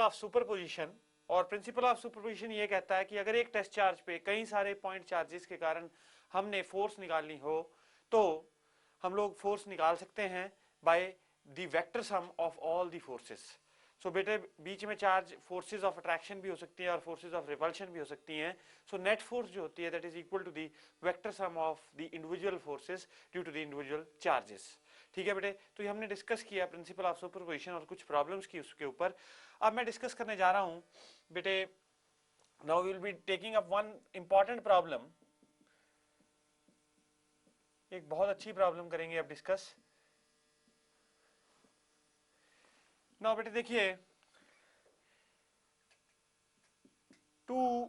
Of superposition, और principal of superposition ये कहता है कि अगर एक टेस्ट चार्ज पे कई सारे पॉइंट चार्जेस के कारण हमने फोर्स निकालनी हो तो हम लोग फोर्स निकाल सकते हैं by the vector sum of all the forces. So बेटे बीच में चार्ज फोर्सेज ऑफ अट्रैक्शन भी हो सकती है और फोर्सेज ऑफ रिपल्शन भी हो सकती हैं। सो नेट फोर्स जो होती है that is equal to the vector sum of the individual forces due to the individual charges. ठीक है बेटे, तो ये हमने डिस्कस किया प्रिंसिपल ऑफ सुपरपोजिशन और कुछ प्रॉब्लम्स की उसके ऊपर। अब मैं डिस्कस करने जा रहा हूं बेटे, now we will be taking up one important problem. एक बहुत अच्छी प्रॉब्लम करेंगे अब डिस्कस। नाउ बेटे देखिए, two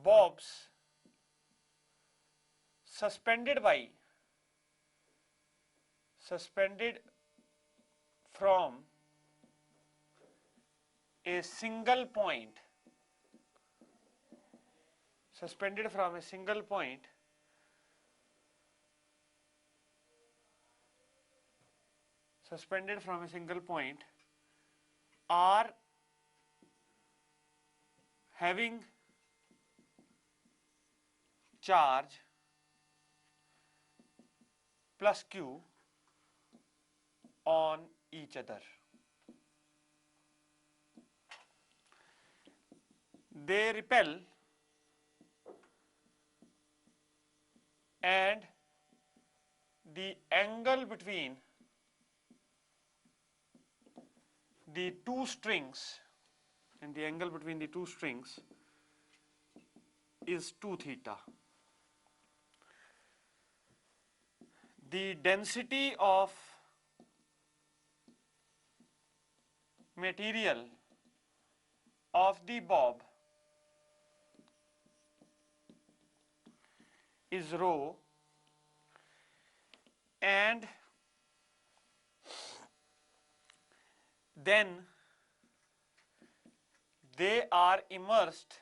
bobs suspended from a single point, suspended from a single point are having charge plus q on each other. They repel and the angle between the two strings is 2 theta. The density of material of the bob is rho, and then they are immersed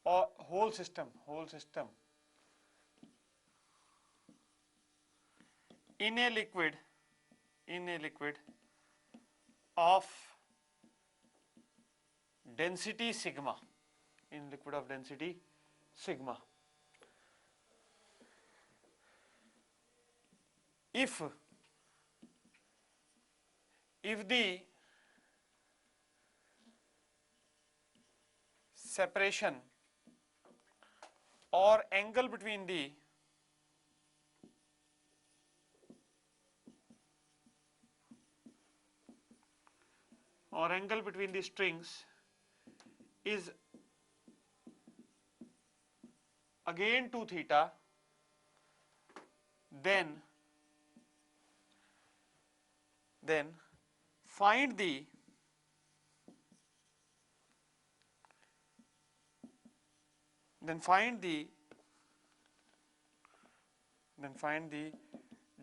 or whole system in a liquid of density sigma, if the separation or angle between the strings is again 2 theta, then find the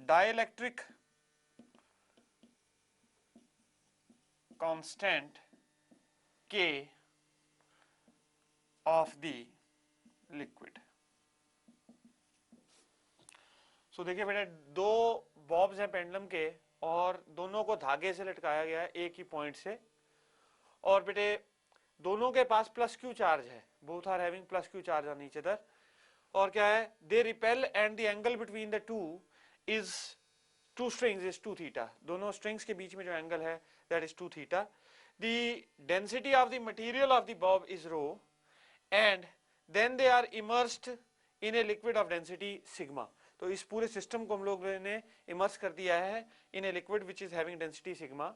dielectric constant K of the liquid. सो देखिए बेटा, दो bobs हैं pendulum के और दोनों को धागे से लटकाया गया है एक ही पॉइंट से, और बेटे दोनों के पास प्लस क्यू चार्ज है, both are having plus Q charge on each other, और क्या है, they repel and the angle between the two strings is 2 theta. दोनों स्ट्रिंग्स के बीच में जो एंगल है that is 2 theta. The density of the material of the bob is rho and then they are immersed in a liquid of density sigma. तो इस पूरे system को हम लोग ने इमर्स कर दिया है in a liquid which is having density sigma.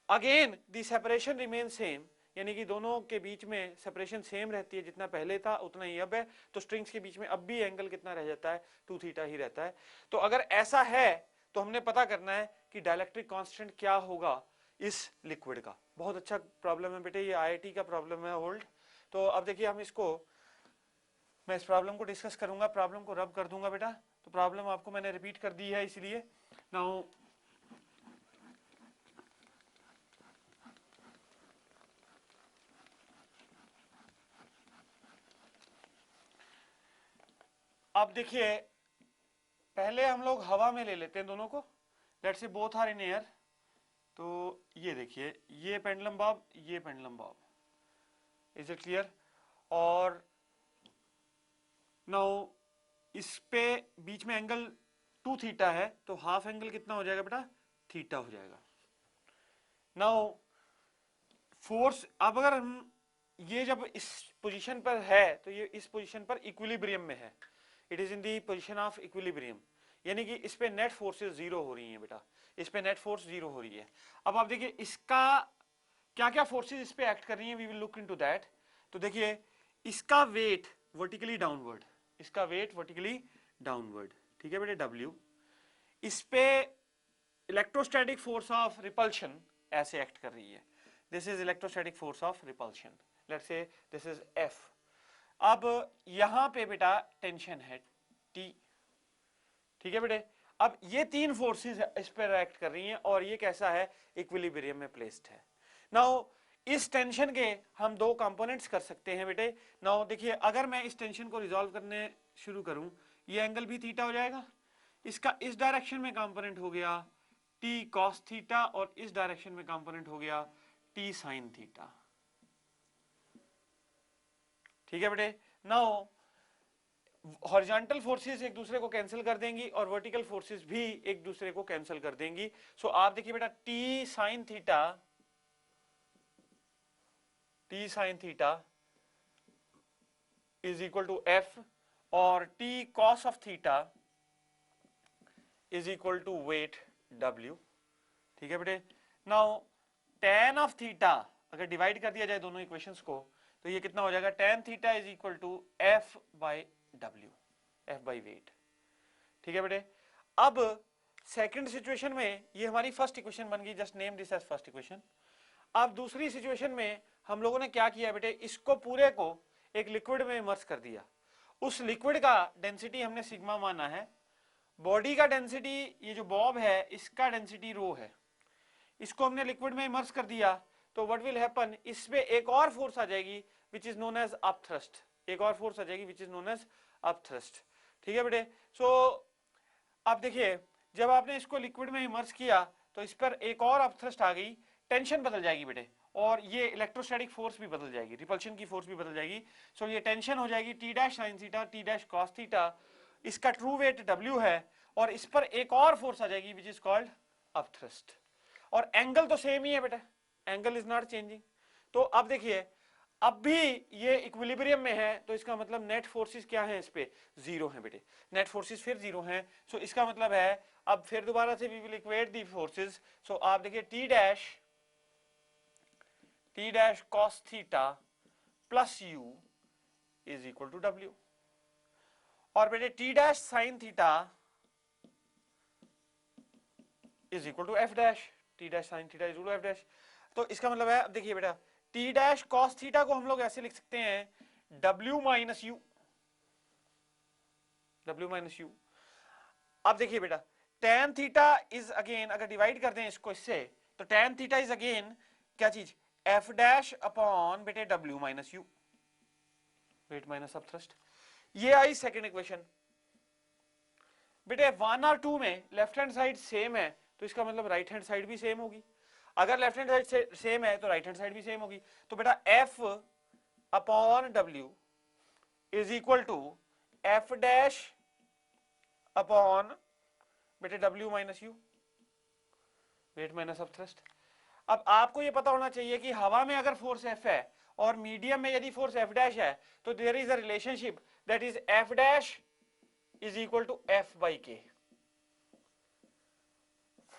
Again the separation remain same, यानी कि दोनों के बीच में सेपरेशन सेम रहती है, जितना पहले था उतना ही अब है। तो स्ट्रिंग्स के बीच में अब भी एंगल कितना रह जाता है, 2 थीटा ही रहता है। तो अगर ऐसा है तो हमने पता करना है कि डाइलेक्ट्रिक कांस्टेंट क्या होगा इस लिक्विड का। बहुत अच्छा प्रॉब्लम है बेटे, ये आईआईटी का प्रॉब्लम है ओल्ड। तो अब देखिए हम इसको, मैं इस प्रॉब्लम को डिस्कस करूंगा, प्रॉब्लम को रब कर दूंगा बेटा। तो प्रॉब्लम आपको मैंने रिपीट कर दी है इसलिए। नाउ अब देखिए पहले हम लोग हवा में ले लेते हैं दोनों को, let's say both are in air. तो ये देखिए, ये पेंडुलम बॉब, ये pendulum Bob, is it clear? और नाउ इस पे बीच में एंगल 2 थीटा है, तो हाफ एंगल कितना हो जाएगा बेटा? थीटा हो जाएगा। नाउ फोर्स, अब अगर हम ये जब इस पोजीशन पर है तो ये इस पोजीशन पर इक्विलिब्रियम में है, it is in the position of equilibrium, यानी कि इस पे नेट फोर्सेस जीरो हो रही हैं बेटा, इस पे नेट फोर्स जीरो हो रही है। अब आप देखिए इसका क्या क्या फोर्सेस इस पे एक्ट कर रही हैं, we will look into that. तो देखिए इसका वेट वर्टिकली डाउनवर्ड, इसका वेट वर्टिकली डाउनवर्ड, ठीक है बेटे, डब्ल्यू। इस पे इलेक्ट्रोस्टैटिक फोर्स ऑफ रिपल्शन ऐसे एक्ट कर रही है, this is electrostatic force of repulsion, let's say this is F. अब यहां पे बेटा टेंशन है टी, ठीक है बेटे। अब ये तीन फोर्सेस इस पर एक्ट कर रही हैं और ये कैसा है? इक्विलिब्रियम में प्लेस्ड है। नाउ इस टेंशन के हम दो कंपोनेंट्स कर सकते हैं बेटे। नाउ देखिए, अगर मैं इस टेंशन को रिजॉल्व करने शुरू करूं, ये एंगल भी थीटा हो जाएगा, इसका इस डायरेक्शन में कंपोनेंट हो गया टी कॉस थीटा और इस डायरेक्शन में कंपोनेंट हो गया टी साइन थीटा, ठीक है बेटे। नाउ हॉरिजॉन्टल फोर्सेस एक दूसरे को कैंसिल कर देंगी और वर्टिकल फोर्सेस भी एक दूसरे को कैंसिल कर देंगी। सो आप देखिए बेटा, T sine theta is equal to F और T cos of theta is equal to weight W, ठीक है बेटे। नाउ टेन ऑफ थीटा अगर डिवाइड कर दिया जाए दोनों इक्वेशंस को, तो ये कितना हो जाएगा? Tan theta is equal to F by W, F by weight, ठीक है बेटे। अब सेकंड सिचुएशन में ये हमारी फर्स्ट इक्वेशन बन गई, just name this as first equation. अब दूसरी सिचुएशन में हम लोगों ने क्या किया बेटे, इसको पूरे को एक लिक्विड में इमर्स कर दिया। उस लिक्विड का डेंसिटी हमने सिग्मा माना है, बॉडी का डेंसिटी, ये जो बॉब है इसका डेंसिटी रो है, इसको हमने लिक्विड में इमर्स कर दिया। तो व्हाट विल हैपन, इसमें एक और फोर्स आ जाएगी which is known as upthrust, एक और फोर्स आ जाएगी which is known as upthrust, ठीक है बेटे। सो अब देखिए, जब आपने इसको लिक्विड में इमर्स किया तो इस पर एक और अपथ्रस्ट आ गई, टेंशन बदल जाएगी बेटे, और ये इलेक्ट्रोस्टैटिक फोर्स भी बदल जाएगी, रिपल्शन की फोर्स भी बदल जाएगी। सो ये टेंशन हो जाएगी T dash sine theta, T dash cos theta, इसका ट्रू वेट डब्ल्यू है, और इस पर एक और फोर्स आ जाएगी विच इज कॉल्ड अपथ्रस्ट, और एंगल तो सेम ही है बेटा, एंगल इज नॉट चेंजिंग। तो अब देखिए, अब भी ये इक्विलिब्रियम में है, तो इसका मतलब नेट फोर्सेस क्या है? इस पे जीरो है बेटे, नेट फोर्सेस फिर जीरो हैं। सो इसका मतलब है, अब फिर दोबारा से we will equate the forces. So आप देखिए T dash cos theta plus U is equal to W, और बेटे T dash sine theta is equal to F dash, T dash sine theta is equal to F dash. तो इसका मतलब है, अब देखिए बेटा, टी डैश कॉस थीटा को हम लोग ऐसे लिख सकते हैं W minus you, W minus you. अब देखिए बेटा, टेन थीटा इज अगेन, अगर डिवाइड कर दें इसको इससे, तो टेन थीटा इज अगेन क्या चीज? एफ डैश अपॉन बेटे W minus U, weight minus upthrust. ये आई सेकेंड इक्वेशन बेटे। 1 और 2 में लेफ्ट हैंड साइड सेम है, तो इसका मतलब राइट हैंड साइड भी सेम होगी। अगर लेफ्ट हैंड साइड सेम है तो राइट हैंड साइड भी सेम होगी। तो बेटा F upon W is equal to F dash upon बेटे W minus U, weight minus upthrust. अब आपको ये पता होना चाहिए कि हवा में अगर फोर्स एफ है और मीडियम में यदि फोर्स एफ डैश है, तो there is a relationship that is F dash is equal to F by K.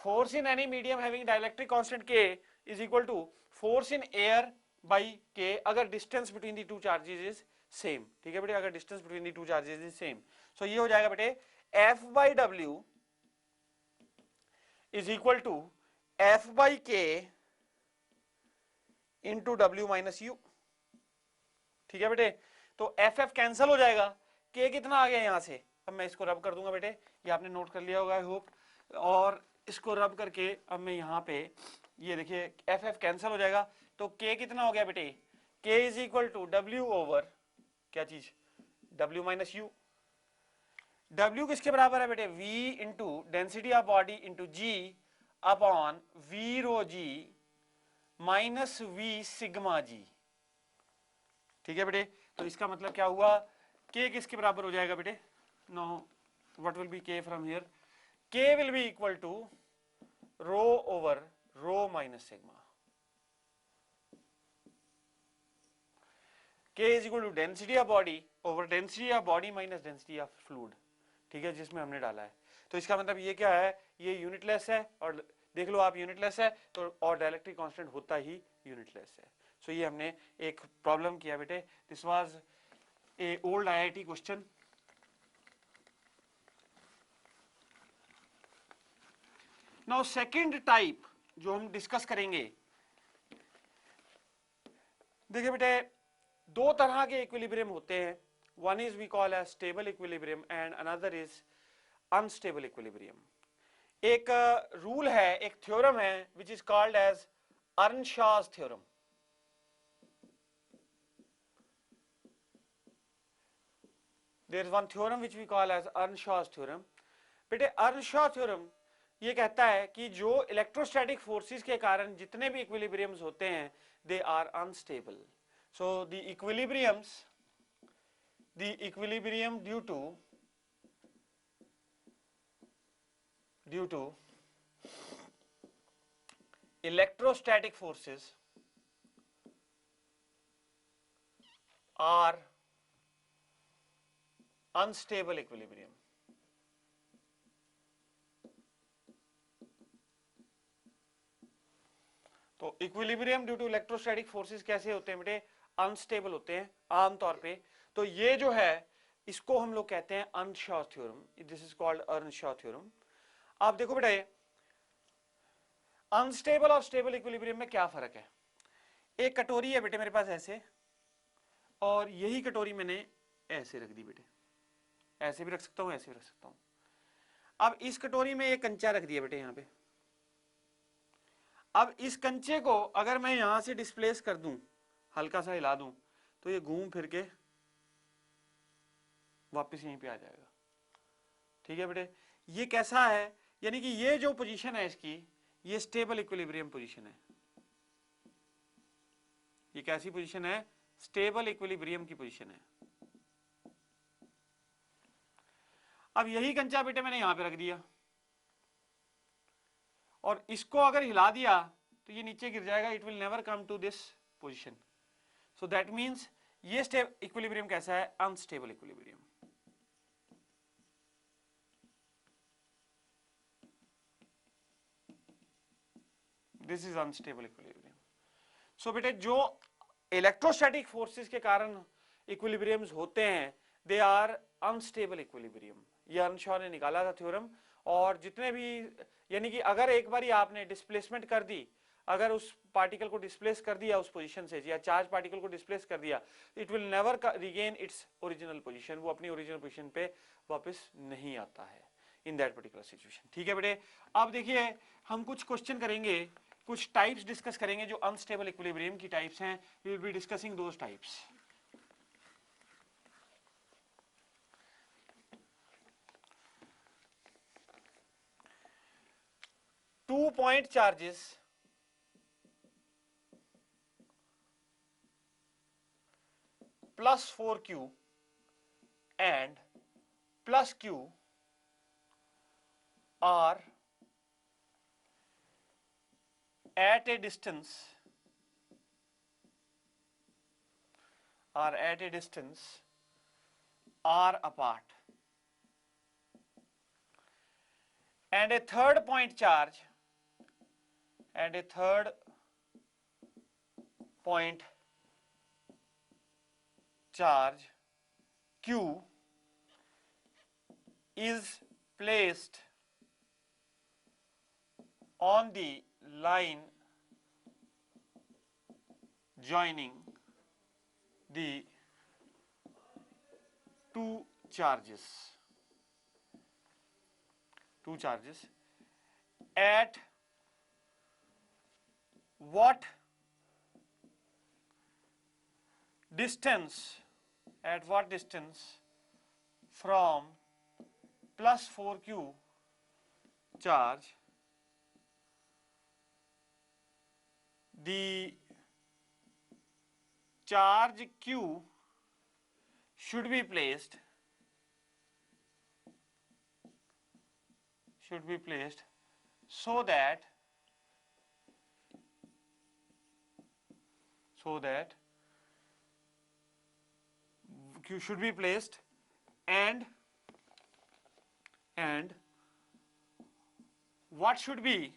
Force in any medium having dielectric constant K is equal to force in air by K अगर distance between the two charges is same, ठीक है बेटे, अगर distance between the two charges is same। So ये हो जाएगा बेटे F by W is equal to F by K into W minus U, ठीक है बेटे। तो F F कैंसल हो जाएगा, K कितना आ गया यहाँ से, अब मैं इसको रब कर दूंगा बेटे, ये आपने नोट कर लिया होगा आई होप, और इसको रब करके अब मैं यहाँ पे ये देखिए एफ एफ कैंसिल हो जाएगा, तो के कितना हो गया बेटे? K is equal to W over क्या चीज? W minus you. W किसके बराबर है बेटे, V into density of body into G upon V rho G minus V sigma G। ठीक है बेटे, तो इसका मतलब क्या हुआ, K किसके बराबर हो जाएगा बेटे, no what will be K from here, K will be equal to rho over rho minus sigma. K is equal to density of body over density of body minus density of fluid, ठीक है, जिसमें हमने डाला है। तो इसका मतलब ये क्या है, ये यूनिटलेस है, और देख लो आप यूनिटलेस है तो और डायलेक्ट्रिक कांस्टेंट होता ही यूनिटलेस है। सो ये हमने एक प्रॉब्लम किया बेटे, this was a old IIT question. Now second type जो हम डिस्कस करेंगे, देखिए बेटे दो तरह के इक्विलिब्रियम होते हैं, one is we call as stable equilibrium and another is unstable equilibrium. एक रूल है, एक थ्योरम है which is called as Earnshaw's theorem. There is one theorem which we call as Earnshaw's theorem. बेटे Earnshaw theorem ये कहता है कि जो इलेक्ट्रोस्टैटिक फोर्सेस के कारण जितने भी इक्विलिब्रियम्स होते हैं they are unstable. So the equilibrium due to electrostatic forces are unstable equilibrium। तो equilibrium due to electrostatic forces कैसे होते हैं बेटे, अनस्टेबल होते हैं आमतौर पे। तो ये जो है इसको हम लोग कहते हैं Earnshaw theorem, this is called Earnshaw theorem. आप देखो बेटे अनस्टेबल और स्टेबल इक्विलिब्रियम में क्या फर्क है। एक कटोरी है बेटे मेरे पास ऐसे, और यही कटोरी मैंने ऐसे रख दी बेटे, ऐसे भी रख सकता हूं ऐसे भी रख सकता हूं। अब इस कटोरी में एक कंचा रख दिया बेटे यहां पे। अब इस कंचे को अगर मैं यहां से डिस्प्लेस कर दूं, हल्का सा हिला दूं, तो ये घूम फिर के वापस यहीं पे आ जाएगा। ठीक है बेटे, ये कैसा है, यानी कि ये जो पोजीशन है इसकी, ये स्टेबल इक्विलिब्रियम पोजीशन है। ये कैसी पोजीशन है, स्टेबल इक्विलिब्रियम की पोजीशन है। अब यही कंचा बेटे मैंने यहां पे रख दिया, और इसको अगर हिला दिया तो ये नीचे गिर जाएगा, it will never come to this position. So that means ये इक्विलिब्रियम कैसा है, unstable equilibrium. This is unstable equilibrium. So बेटे जो इलेक्ट्रोस्टैटिक फोर्सेस के कारण इक्विलिब्रियम्स होते हैं दे आर अनस्टेबल इक्विलिब्रियम। ये अर्नशॉ ने निकाला था थ्योरम। और जितने भी, यानी कि अगर एक बार आपने डिस्प्लेसमेंट कर दी, अगर उस पार्टिकल को डिस्प्लेस कर दिया उस पोजीशन से, या चार्ज पार्टिकल को डिस्प्लेस कर दिया, it will never regain its original position, वो अपनी ओरिजिनल पोजीशन पे वापस नहीं आता है इन दैट पर्टिकुलर सिचुएशन। ठीक है बेटे, अब देखिए हम कुछ क्वेश्चन करेंगे, कुछ टाइप्स डिस्कस करेंगे जो अनस्टेबल इक्विलिब्रियम की टाइप्स हैं। We will be discussing those types. Two point charges plus 4q and plus q are at a distance r apart, and a third point charge q is placed on the line joining the two charges at what distance from +4q charge, the charge q should be placed so that q should be placed and what should be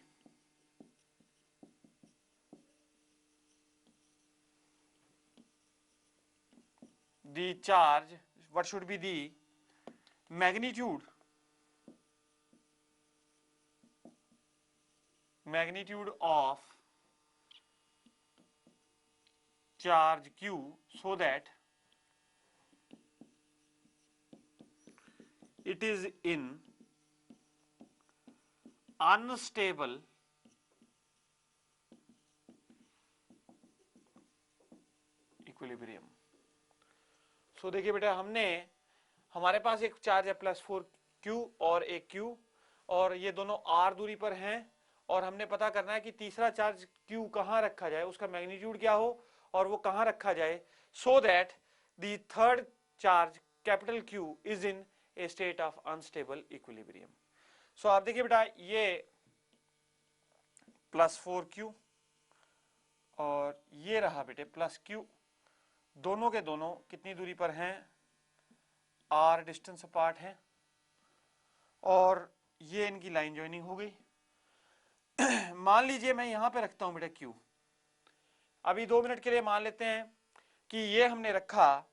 the charge, what should be the magnitude of charge q so that it is in unstable equilibrium. So देखिए बेटा, हमारे पास एक charge है +4q और एक q, और ये दोनों r दूरी पर हैं, और हमने पता करना है कि तीसरा चार्ज q कहाँ रखा जाए, उसका मैग्नीट्यूड क्या हो और वो कहाँ रखा जाए, so that the third charge capital Q is in a state of unstable equilibrium. So आप देखिए बेटा, ये +4q और ये रहा बेटे +q, दोनों के दोनों कितनी दूरी पर हैं, r डिस्टेंस अपार्ट हैं, और ये इनकी लाइन ज्वाइनिंग हो गई। मान लीजिए मैं यहां पे रखता हूं बेटा q, अभी 2 मिनट के लिए मान लेते हैं कि ये हमने रखा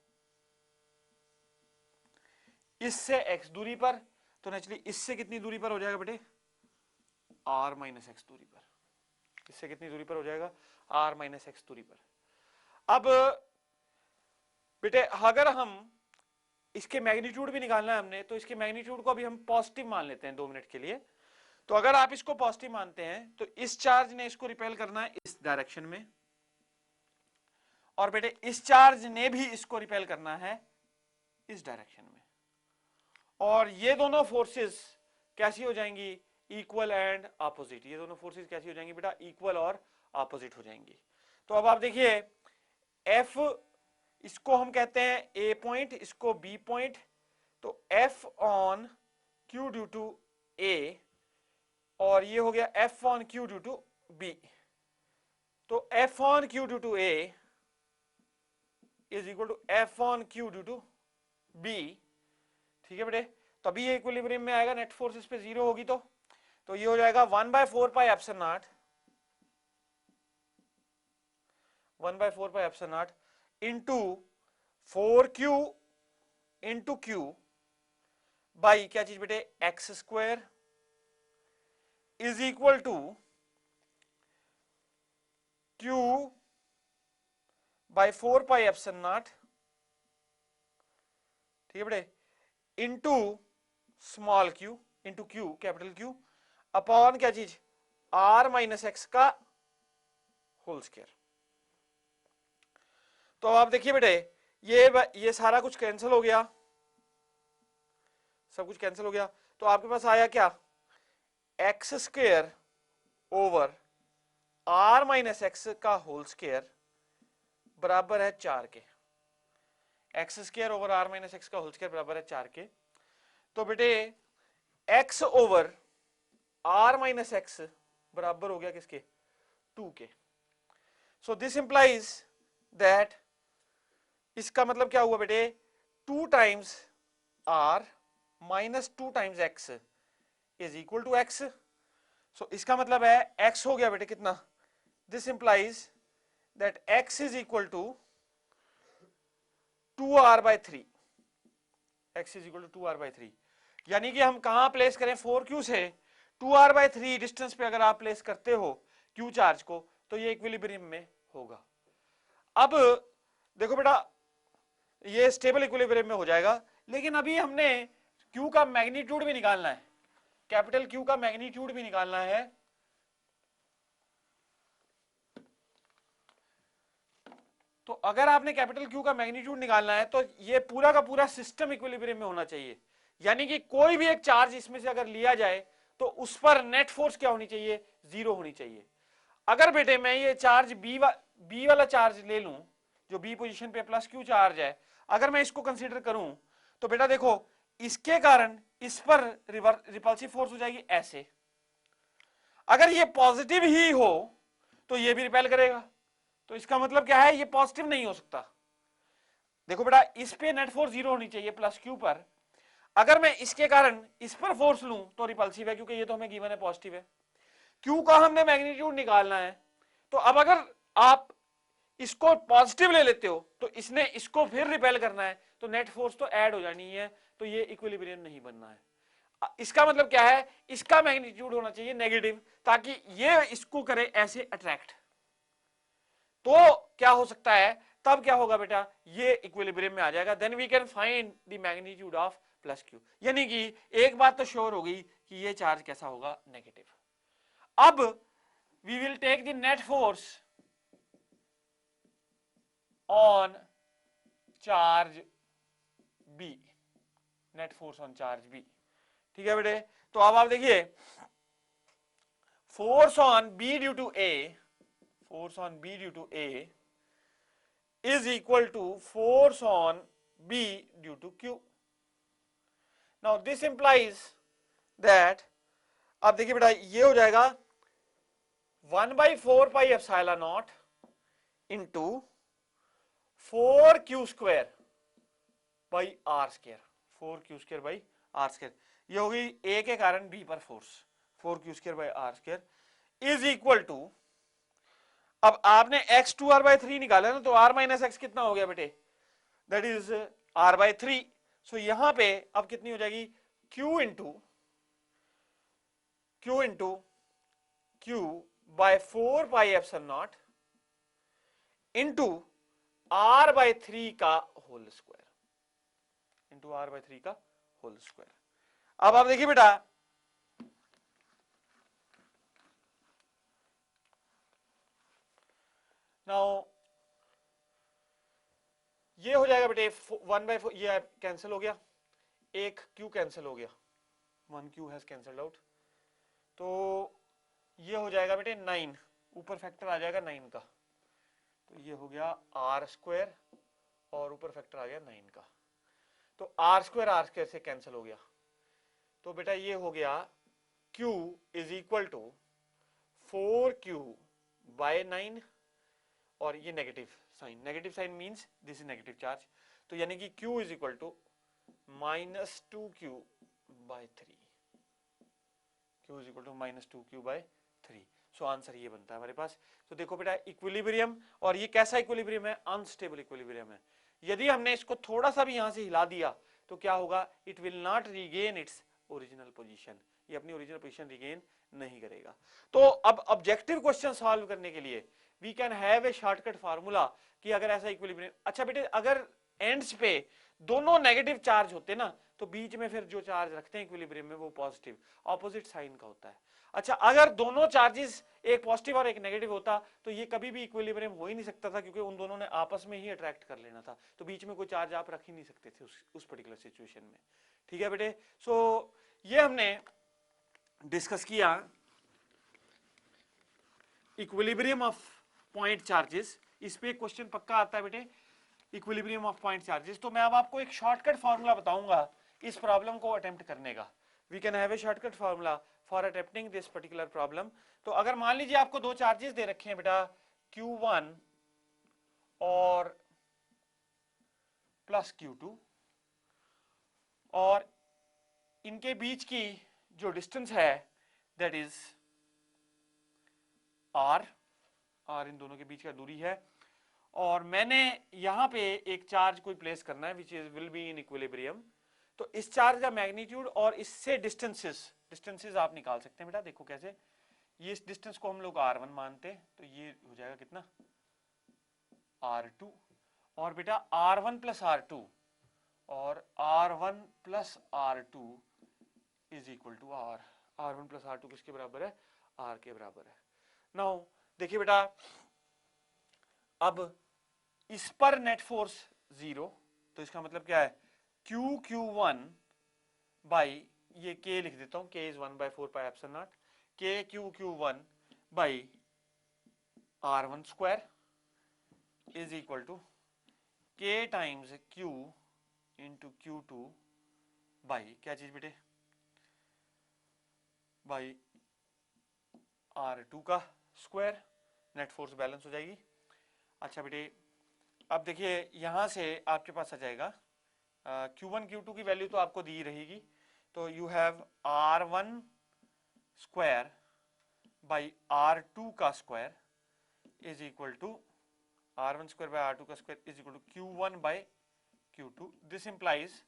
इससे x दूरी पर, तो नेचुरली इससे कितनी दूरी पर हो जाएगा बेटे, r - x दूरी पर। इससे कितनी दूरी पर हो जाएगा, r - x दूरी पर। अब बेटे अगर हम इसके मैग्नीट्यूड भी निकालना है हमने, तो इसके मैग्नीट्यूड को अभी हम पॉजिटिव मान लेते हैं 2 मिनट के लिए। तो अगर आप इसको पॉजिटिव मानते हैं तो इस चार्ज ने इसको रिपेल करना है इस डायरेक्शन में, और बेटे इस चार्ज ने भी इसको रिपेल करना है इस डायरेक्शन में, और ये दोनों फोर्सेस कैसी हो जाएंगी, इक्वल एंड ऑपोजिट। ये दोनों फोर्सेस कैसी हो जाएंगी बेटा, इक्वल और ऑपोजिट हो जाएंगी। तो अब आप देखिए, F इसको हम कहते हैं A पॉइंट, इसको B पॉइंट, तो F on Q due to A, और ये हो गया F on Q due to B। तो F on Q due to A is equal to F on Q due to B। ठीक है बेटे, तभी ये इक्विलिब्रियम में आएगा, नेट फोर्स इस पे 0 होगी। तो ये हो जाएगा 1/4 pi epsilon naught, 1/4 pi epsilon naught into 4q into q by क्या चीज बेटे, x² is equal to q by 4 pi epsilon naught, ठीक है बेटे, into small q into q capital Q upon क्या चीज, r - x का होल स्क्वायर। तो आप देखिए बेटे, ये सारा कुछ कैंसिल हो गया, सब कुछ कैंसिल हो गया, तो आपके पास आया क्या, x² ओवर r - x का होल स्क्वायर बराबर है 4 के। x² ओवर r - x का होल स्क्वायर बराबर है 4 के। तो बेटे x ओवर r - x बराबर हो गया किसके, 2 के। सो दिस इंप्लाइज दैट, इसका मतलब क्या हुआ बेटे, 2 times r minus 2 times x is equal to x। So इसका मतलब है x हो गया बेटे कितना, this implies that x is equal to 2r/3, x is equal to 2r/3। यानी कि हम कहां प्लेस करें, 4q से 2r/3 डिस्टेंस पे अगर आप प्लेस करते हो q चार्ज को, तो ये इक्विलिब्रियम में होगा। अब देखो बेटा, ये स्टेबल इक्विलिब्रियम में हो जाएगा, लेकिन अभी हमने q का मैग्नीट्यूड भी निकालना है, कैपिटल Q का मैग्नीट्यूड भी निकालना है। तो अगर आपने कैपिटल Q का मैग्नीट्यूड निकालना है तो ये पूरा का पूरा सिस्टम इक्विलिब्रियम में होना चाहिए। यानी कि कोई भी एक चार्ज इसमें से अगर लिया जाए तो उस पर नेट फोर्स क्या होनी चाहिए, 0 होनी चाहिए। अगर बेटे मैं ये चार्ज बी वाला चार्ज ले लूं, जो बी पोजीशन पे प्लस क्यू चार्ज है, अगर मैं इसको कंसीडर करूं तो बेटा देखो इसके कारण इस पर रिपल्सिव फोर्स हो जाएगी ऐसे। अगर ये पॉजिटिव ही हो तो ये भी रिपेल करेगा, तो इसका मतलब क्या है, ये पॉजिटिव नहीं हो सकता। देखो बेटा इस पे नेट फोर्स 0 होनी चाहिए प्लस क्यू पर, अगर मैं इसके कारण इस पर फोर्स लूं तो रिपल्सिव है, क्योंकि ये तो हमें गिवन है पॉजिटिव है। क्यू का हमने मैग्नीट्यूड निकालना है, तो अब अगर आप इसको पॉजिटिव ले लेते हो तो इसने इसको फिर रिपेल करना है, तो नेट फोर्स तो ऐड हो जानी है, तो ये इक्विलिब्रियम नहीं बनना है। इसका मतलब क्या है, इसका मैग्नीट्यूड होना चाहिए नेगेटिव, ताकि ये इसको करे ऐसे अट्रैक्ट, तो क्या हो सकता है, तब क्या होगा बेटा, ये इक्विलिब्रियम में आ जाएगा, then we can find the magnitude of plus Q. यानी कि एक बात तो श्योर हो गई कि ये चार्ज कैसा होगा, नेगेटिव। अब we will take the net force on charge B, net force on charge B. ठीक है बेटे, तो अब आप देखिए force on B due to A, force on B due to A is equal to force on B due to Q. Now this implies that, अब देखिए बेटा ये हो जाएगा 1/4 pi epsilon naught into 4q square by R square, 4q square by R square, ये होगी A के कारण B पर force 4q square by R square is equal to, अब आपने x2r/3 निकाला ना, तो r माइनस एक्स कितना हो गया बेटे, दैट इज r/3। सो यहां पे अब कितनी हो जाएगी, q into q by 4 pi epsilon naught into r/3 का होल स्क्वायर, इंटू r/3 का होल स्क्वायर। अब आप देखिए बेटा नाउ ये हो जाएगा बेटे 1/4, ये कैंसिल हो गया, एक q कैंसिल हो गया, 1q हैज कैंसिल्ड आउट, तो ये हो जाएगा बेटे 9, ऊपर फैक्टर आ जाएगा 9 का, तो ये हो गया आर स्क्वायर और ऊपर फैक्टर आ गया 9 का, तो आर स्क्वायर से कैंसिल हो गया, तो बेटा ये हो गया q is equal to 4q by 9, और ये negative sign means this is negative charge, तो यानी कि q is equal to -2q by 3, q is equal to -2q by 3। So answer ये बनता है हमारे पास। तो देखो बेटा इक्विलिब्रियम, और ये कैसा इक्विलिब्रियम है, अनस्टेबल इक्विलिब्रियम है। यदि हमने इसको थोड़ा सा भी यहां से हिला दिया तो क्या होगा, it will not regain its original position, ये अपनी ओरिजिनल पोजीशन रिगेन नहीं करेगा। तो अब ऑब्जेक्टिव क्वेश्चन सॉल्व करने के लिए we can have a shortcut formula, कि अगर ऐसा इक्विलिब्रियम, अच्छा बेटे अगर एंड्स पे दोनों नेगेटिव चार्ज होते ना, तो बीच में फिर जो चार्ज रखते हैं इक्विलिब्रियम में वो पॉजिटिव ऑपोजिट साइन का होता है। अच्छा अगर दोनों चार्जेस एक पॉजिटिव और एक नेगेटिव होता तो ये कभी भी इक्विलिब्रियम हो ही नहीं सकता था, क्योंकि उन दोनों ने आपस में ही अट्रैक्ट कर लेना था, तो बीच में कोई चार्ज आप रख ही नहीं सकते थे उस पर्टिकुलर सिचुएशन में। ठीक है बेटे, सो ये हमने डिस्कस किया इक्विलिब्रियम ऑफ पॉइंट चार्जेस। इस पे क्वेश्चन पक्का आता है बेटे, इक्विलिब्रियम ऑफ पॉइंट चार्जेस। तो मैं अब आपको एक शॉर्टकट फार्मूला बताऊंगा इस प्रॉब्लम को अटेम्प्ट करने का। We can have a shortcut formula for attempting this particular problem. तो अगर मान लीजिए आपको दो चार्जेस दे रखे हैं बेटा, Q1 और प्लस Q2, और इनके बीच की जो डिस्टेंस है दैट इज R, इन दोनों के बीच का दूरी है, और मैंने यहां पे एक चार्ज कोई प्लेस करना है which is will be in equilibrium. तो इस चार्ज का मैग्नीट्यूड और इससे डिस्टेंसेस आप निकाल सकते हैं बेटा। देखो कैसे, ये इस डिस्टेंस को हम लोग R1 मानते हैं, तो ये हो जाएगा कितना R2, और बेटा R1 प्लस R2 और R1 plus R2 is equal to R, R1 plus R2 किसके बराबर है, R के बराबर है। नाउ देखिए बेटा, अब इस पर नेट फोर्स 0, तो इसका मतलब क्या है, Q1 बाई, ये k लिख देता हूं, k is 1/4πε0, k Q1 by R1 square is equal to k times Q into Q2 by क्या चीज बेटे, बाई R2 का स्क्वायर, नेट फोर्स बैलेंस हो जाएगी। अच्छा बेटे अब देखिए यहां से आपके पास आ जाएगा Q1 Q2 की वैल्यू तो आपको दी रहेगी, तो you have R1 square by R2 का square is equal to R1 square by R2 का square is equal to Q1 by Q2। This implies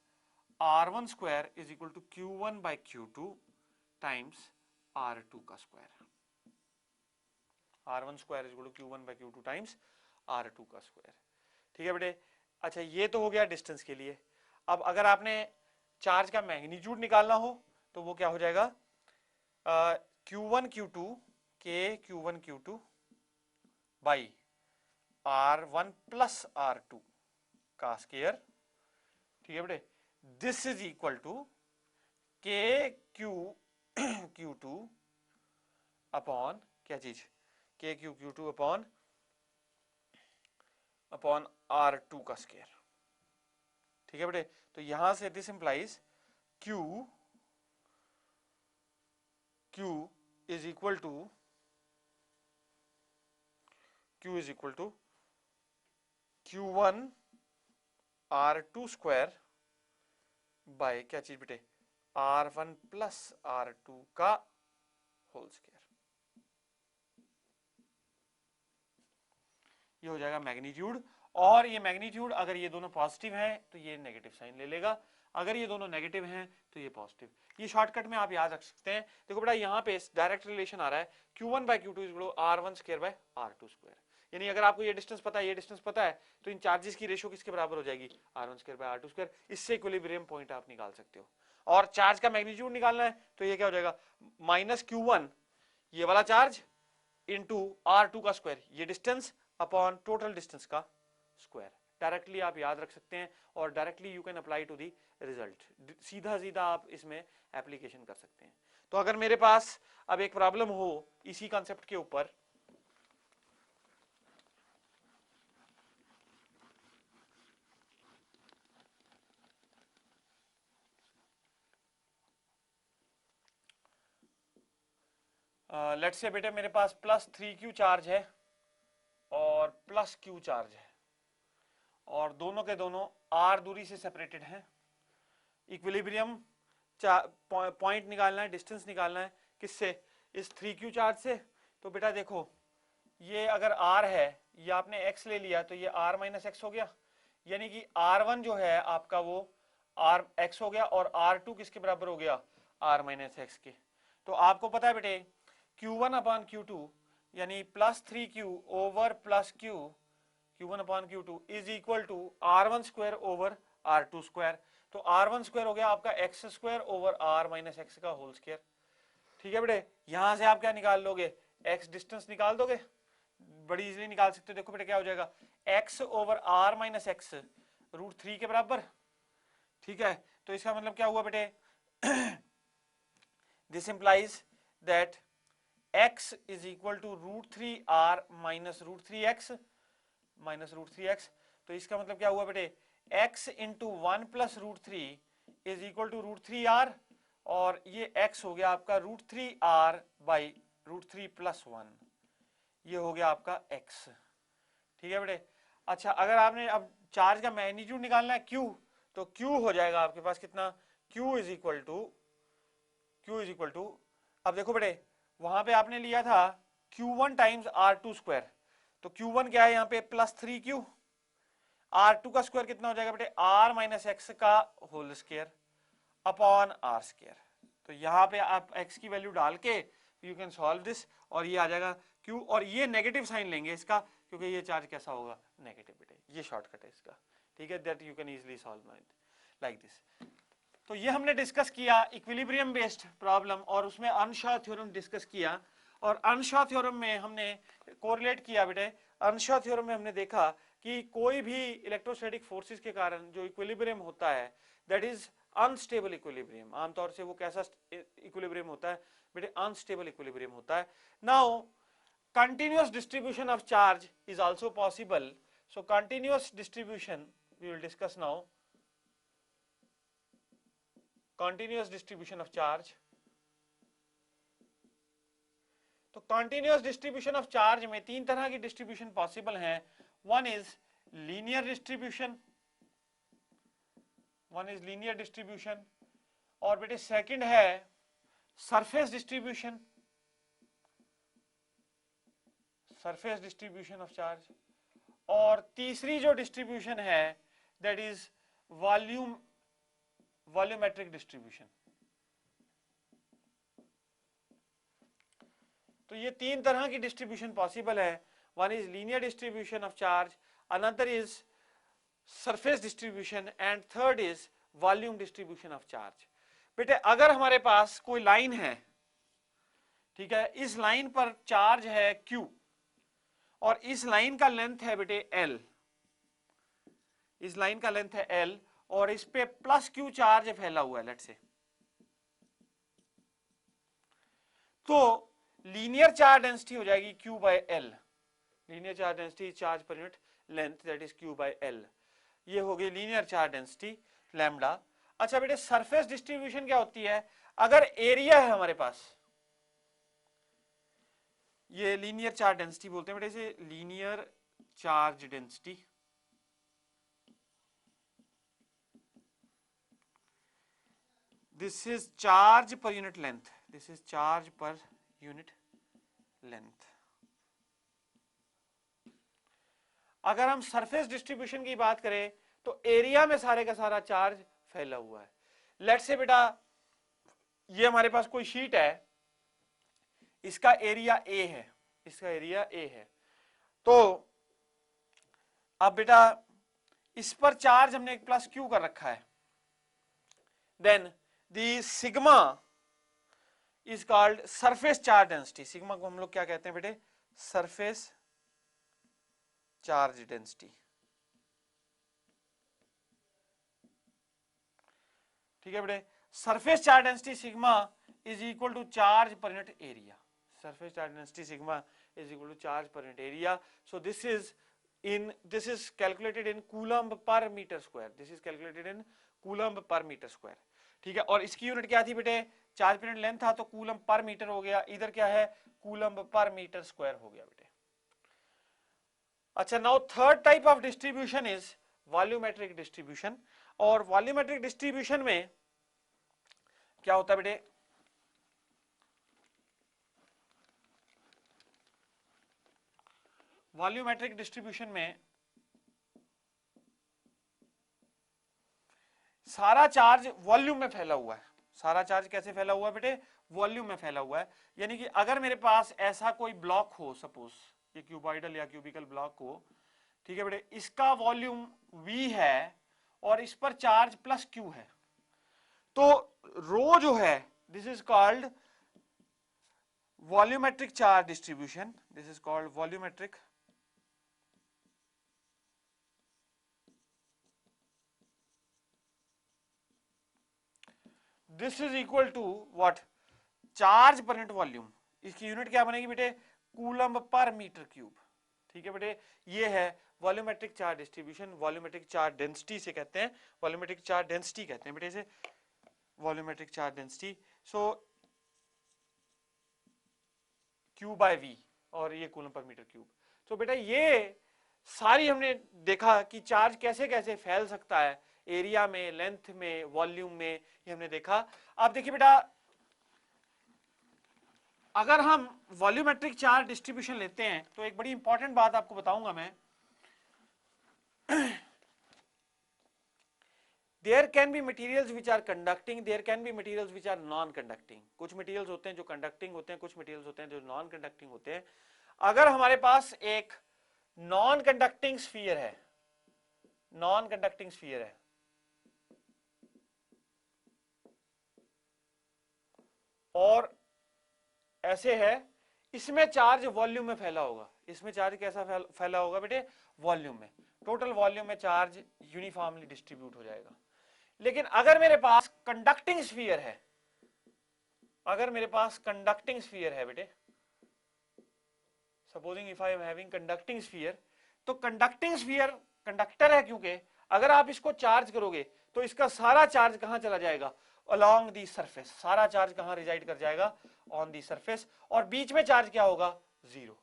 R1 square is equal to Q1 by Q2 times R2 का square. R1 square is equal to Q1 by Q2 times R2 का square. ठीक है बेटे। अच्छा ये तो हो गया डिस्टेंस के लिए। अब अगर आपने चार्ज का मैग्नीट्यूड निकालना हो तो वो क्या हो जाएगा, Q1 Q2 K Q1 Q2 by R1 plus R2 का स्क्वायर। ठीक है बेटे, this is equal to K Q Q2 upon क्या चीज, K Q Q2 upon R2 का स्क्वायर। ठीक है बेटे, तो यहां से this implies Q is equal to Q1 R2 square by क्या चीज बेटे, R1 प्लस R2 का होल स्क्वायर। ये हो जाएगा मैग्नीट्यूड, और ये मैग्नीट्यूड अगर ये दोनों पॉजिटिव हैं तो ये नेगेटिव साइन ले लेगा, अगर ये दोनों नेगेटिव हैं तो ये पॉजिटिव। ये शॉर्टकट में आप याद रख सकते हैं। देखो बेटा यहाँ पे डायरेक्ट रिलेशन आ रहा है Q1 by Q2 is R1 square by R2 square. यानी अगर आपको ये डिस्टेंस पता है, ये डिस्टेंस पता है, तो इन चार्जेस की रेशियो किसके बराबर हो जाएगी, R1 square by R2 square. इससे इक्विलिब्रियम पॉइंट आप निकाल सकते हो। और चार्ज का मैग्नीट्यूड निकालना है तो ये क्या हो जाएगा, माइनस Q1 ये वाला चार्ज इंटू R2 का स्क्वायर, ये डिस्टेंस अपॉन टोटल डिस्टेंस का स्क्वायर। डायरेक्टली आप याद रख सकते हैं और directly you can apply to the result, सीधा सीधा आप इसमें एप्लीकेशन कर सकते हैं। तो अगर मेरे पास अब एक प्रॉब्लम हो इसी कॉन्सेप्ट के ऊपर, लेट्स से बेटे मेरे पास प्लस 3Q चार्ज है और प्लस Q चार्ज है, और दोनों के दोनों R दूरी से सेपरेटेड हैं। इक्विलिब्रियम पॉइंट निकालना है, डिस्टेंस निकालना है, किससे, इस 3Q चार्ज से। तो बेटा देखो ये अगर R है, ये आपने X ले लिया तो ये R माइनस एक्स हो गया, यानी कि R1 जो है आपका वो R X हो गया और R2 किसके बराबर हो गया, R माइनस एक्स के। तो आपको पता है बेटे Q1 अपॉन Q2 यानी plus 3Q over plus Q1 upon Q2 is equal to R1 square over R2 square. तो R1 स्क्वायर हो गया आपका X square over R minus X का होल स्क्वायर। ठीक है बेटे, यहां से आप क्या निकाल लोगे, X डिस्टेंस निकाल दोगे, बड़ी इजीली निकाल सकते हो। देखो बेटे क्या हो जाएगा, X over R minus x √3 के बराबर। ठीक है, तो इसका मतलब क्या हुआ बेटे, this implies that X is equal to √3R minus √3X। तो इसका मतलब क्या हुआ बेटे, X into 1 plus √3 is equal to √3R, और ये X हो गया आपका √3R बाई √3 प्लस 1, ये हो गया आपका X। ठीक है बेटे। अच्छा अगर आपने अब चार्ज का मैग्नीट्यूड निकालना है Q, तो Q हो जाएगा आपके पास कितना, Q इज इक्वल टू अब देखो बेटे वहां पे आपने लिया था Q1 टाइम्स R2 स्क्वायर, तो Q1 क्या है यहाँ पे प्लस 3Q, R2 का स्क्वायर कितना हो जाएगा बेटे R माइनस एक्स का whole square upon R square. तो यहाँ पे आप X की वैल्यू डाल के यू कैन सॉल्व दिस, और ये आ जाएगा Q, और ये नेगेटिव साइन लेंगे इसका क्योंकि ये चार्ज कैसा होगा, नेगेटिव बेटे, ये शॉर्टकट है इसका। ठीक है, that you can easily solve like this. तो ये हमने डिस्कस किया इक्विलिब्रियम बेस्ड प्रॉब्लम, और उसमें अर्नशॉ थ्योरम डिस्कस किया, और अर्नशॉ थ्योरम में हमने कोरिलेट किया बेटे। अर्नशॉ थ्योरम में हमने देखा कि कोई भी इलेक्ट्रोस्टैटिक फोर्सेस के कारण जो इक्विलिब्रियम होता है दैट इज अनस्टेबल इक्विलिब्रियम। आमतौर से वो कैसा इक्विलिब्रियम होता है बेटे? अनस्टेबल इक्विलिब्रियम होता है। Now continuous distribution of charge is also possible. So continuous distribution we will discuss now. Continuous distribution of charge. तो continuous distribution of charge में तीन तरह की distribution possible हैं. One is linear distribution, one is linear distribution, और बेटे second है surface distribution, surface distribution of charge, और तीसरी जो distribution है that is volumetric distribution. तो ये तीन तरह की डिस्ट्रीब्यूशन पॉसिबल है. One is linear distribution of charge, another is surface distribution and third is volume distribution of charge. बेटे अगर हमारे पास कोई लाइन है, ठीक है, इस लाइन पर चार्ज है Q और इस लाइन का लेंथ है बेटे L, इस लाइन का लेंथ है L और इस पे प्लस Q चार्ज फैला हुआ है लेट्स से, तो लीनियर चार्ज डेंसिटी हो जाएगी Q by L. Linear charge density charge पर unit length that is Q by L. ये हो गई लीनियर चार्ज डेंसिटी लैम्डा. अच्छा बेटे सरफेस डिस्ट्रीब्यूशन क्या होती है? अगर एरिया है हमारे पास, ये लीनियर चार्ज डेंसिटी बोलते हैं बेटे, इसे linear charge density. This is charge पर unit length, this is charge पर यूनिट लेंथ. अगर हम सरफेस डिस्ट्रीब्यूशन की बात करें तो एरिया में सारे का सारा चार्ज फैला हुआ है. लेट्स से बेटा ये हमारे पास कोई शीट है, इसका एरिया A है, इसका एरिया A है. तो अब बेटा इस पर चार्ज हमने एक प्लस Q कर रखा है. Then the sigma is called surface charge density. Sigma को हम लोग क्या कहते हैं बेटे? Surface charge density. ठीक है बेटे, surface charge density sigma is equal to charge पर unit area. Surface charge density sigma is equal to charge पर unit area. So this is calculated in coulomb per metre square. This is calculated in coulomb per metre square. ठीक है, और इसकी unit क्या थी बेटे? Charge पर unit length था तो कूलम्ब पर मीटर हो गया. इधर क्या है? कूलम्ब पर मीटर स्क्वायर हो गया बेटे. अच्छा, now third type of distribution is volumetric distribution. और वॉल्यूमेट्रिक डिस्ट्रीब्यूशन में क्या होता है बेटे? वॉल्यूमेट्रिक डिस्ट्रीब्यूशन में सारा चार्ज वॉल्यूम में फैला हुआ है. सारा चार्ज कैसे फैला हुआ है बेटे? वॉल्यूम में फैला हुआ है. यानी कि अगर मेरे पास ऐसा कोई ब्लॉक हो, सपोज ये क्यूबॉइडल या क्यूबिकल ब्लॉक हो, ठीक है बेटे, इसका वॉल्यूम V है और इस पर चार्ज प्लस Q है, तो रो जो है this is called volumetric charge distribution. This is called volumetric this is equal to what? Charge पर यूनिट वॉल्यूम. इसकी यूनिट क्या बनेगी बेटे? Coulomb per metre cube. ठीक है बेटे, ये है volumetric charge distribution. Volumetric charge density से कहते हैं, वॉल्यूमेट्रिक चार्ज डेंसिटी कहते हैं बेटे इसे, वॉल्यूमेट्रिक चार्ज डेंसिटी. सो Q बाय V और ये कूलम्ब पर मीटर क्यूब. तो बेटा ये सारी हमने देखा कि चार्ज कैसे कैसे फैल सकता है, एरिया में, लेंथ में, वॉल्यूम में, ये हमने देखा. अब देखिए बेटा, अगर हम वॉल्यूमेट्रिक चार्ज डिस्ट्रीब्यूशन लेते हैं तो एक बड़ी इंपॉर्टेंट बात आपको बताऊंगा मैं. There can be materials which are conducting, there can be materials which are non-conducting. कुछ materials होते हैं जो conducting होते हैं, कुछ materials होते हैं जो non-conducting होते हैं. अगर हमारे पास एक non-conducting sphere है, non-conducting sphere है, और ऐसे है, इसमें चार्ज वॉल्यूम में फैला होगा. इसमें चार्ज कैसा फैला होगा बेटे? वॉल्यूम में. टोटल वॉल्यूम में चार्ज यूनिफॉर्मली डिस्ट्रीब्यूट हो जाएगा. लेकिन अगर मेरे पास कंडक्टिंग स्फीयर है, अगर मेरे पास कंडक्टिंग स्फीयर है बेटे, supposing if I am having conducting sphere, तो कंडक्टिंग स्फीयर कंडक्टर है, क्योंकि अगर आप इसको चार्ज करोगे तो इसका सारा चार्ज कहां चला जाएगा, अलोंग दी सरफेस, सारा चार्ज कहां रिजाइड कर जाएगा, ऑन दी सरफेस, और बीच में चार्ज क्या होगा, जीरो।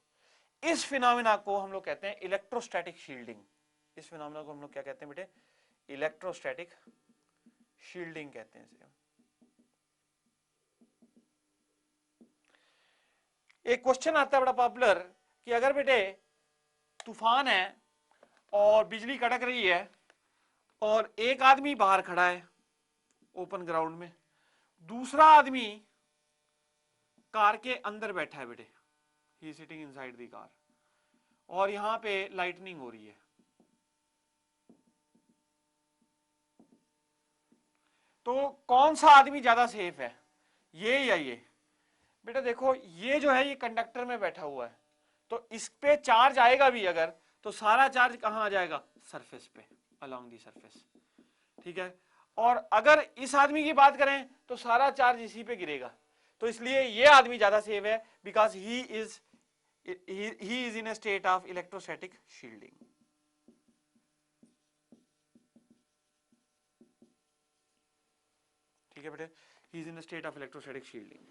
इस फिनोमेना को हम लोग कहते हैं इलेक्ट्रोस्टैटिक शील्डिंग। इस फिनोमेना को हम लोग क्या कहते हैं बेटे, इलेक्ट्रोस्टैटिक शील्डिंग कहते हैं इसे। एक क्वेश्चन आता है बड़ा पॉपुलर कि अगर बेटे तूफान है और बिजली कड़क रही है और एक आदमी बाहर खड़ा है ओपन ग्राउंड में, दूसरा आदमी कार के अंदर बैठा है बेटे, ही सिटिंग इनसाइड द कार, और यहां पे लाइटनिंग हो रही है, तो कौन सा आदमी ज्यादा सेफ है, ये या ये? बेटा देखो, ये जो है ये कंडक्टर में बैठा हुआ है, तो इस पे चार्ज आएगा भी अगर, तो सारा चार्ज कहां आ जाएगा, सरफेस पे, अलोंग दी सरफेस, ठीक है। और अगर इस आदमी की बात करें तो सारा चार्ज इसी पे गिरेगा, तो इसलिए ये आदमी ज्यादा सेफ है, because he is in a state of electrostatic shielding. ठीक है बेटे, he is in a state of electrostatic shielding.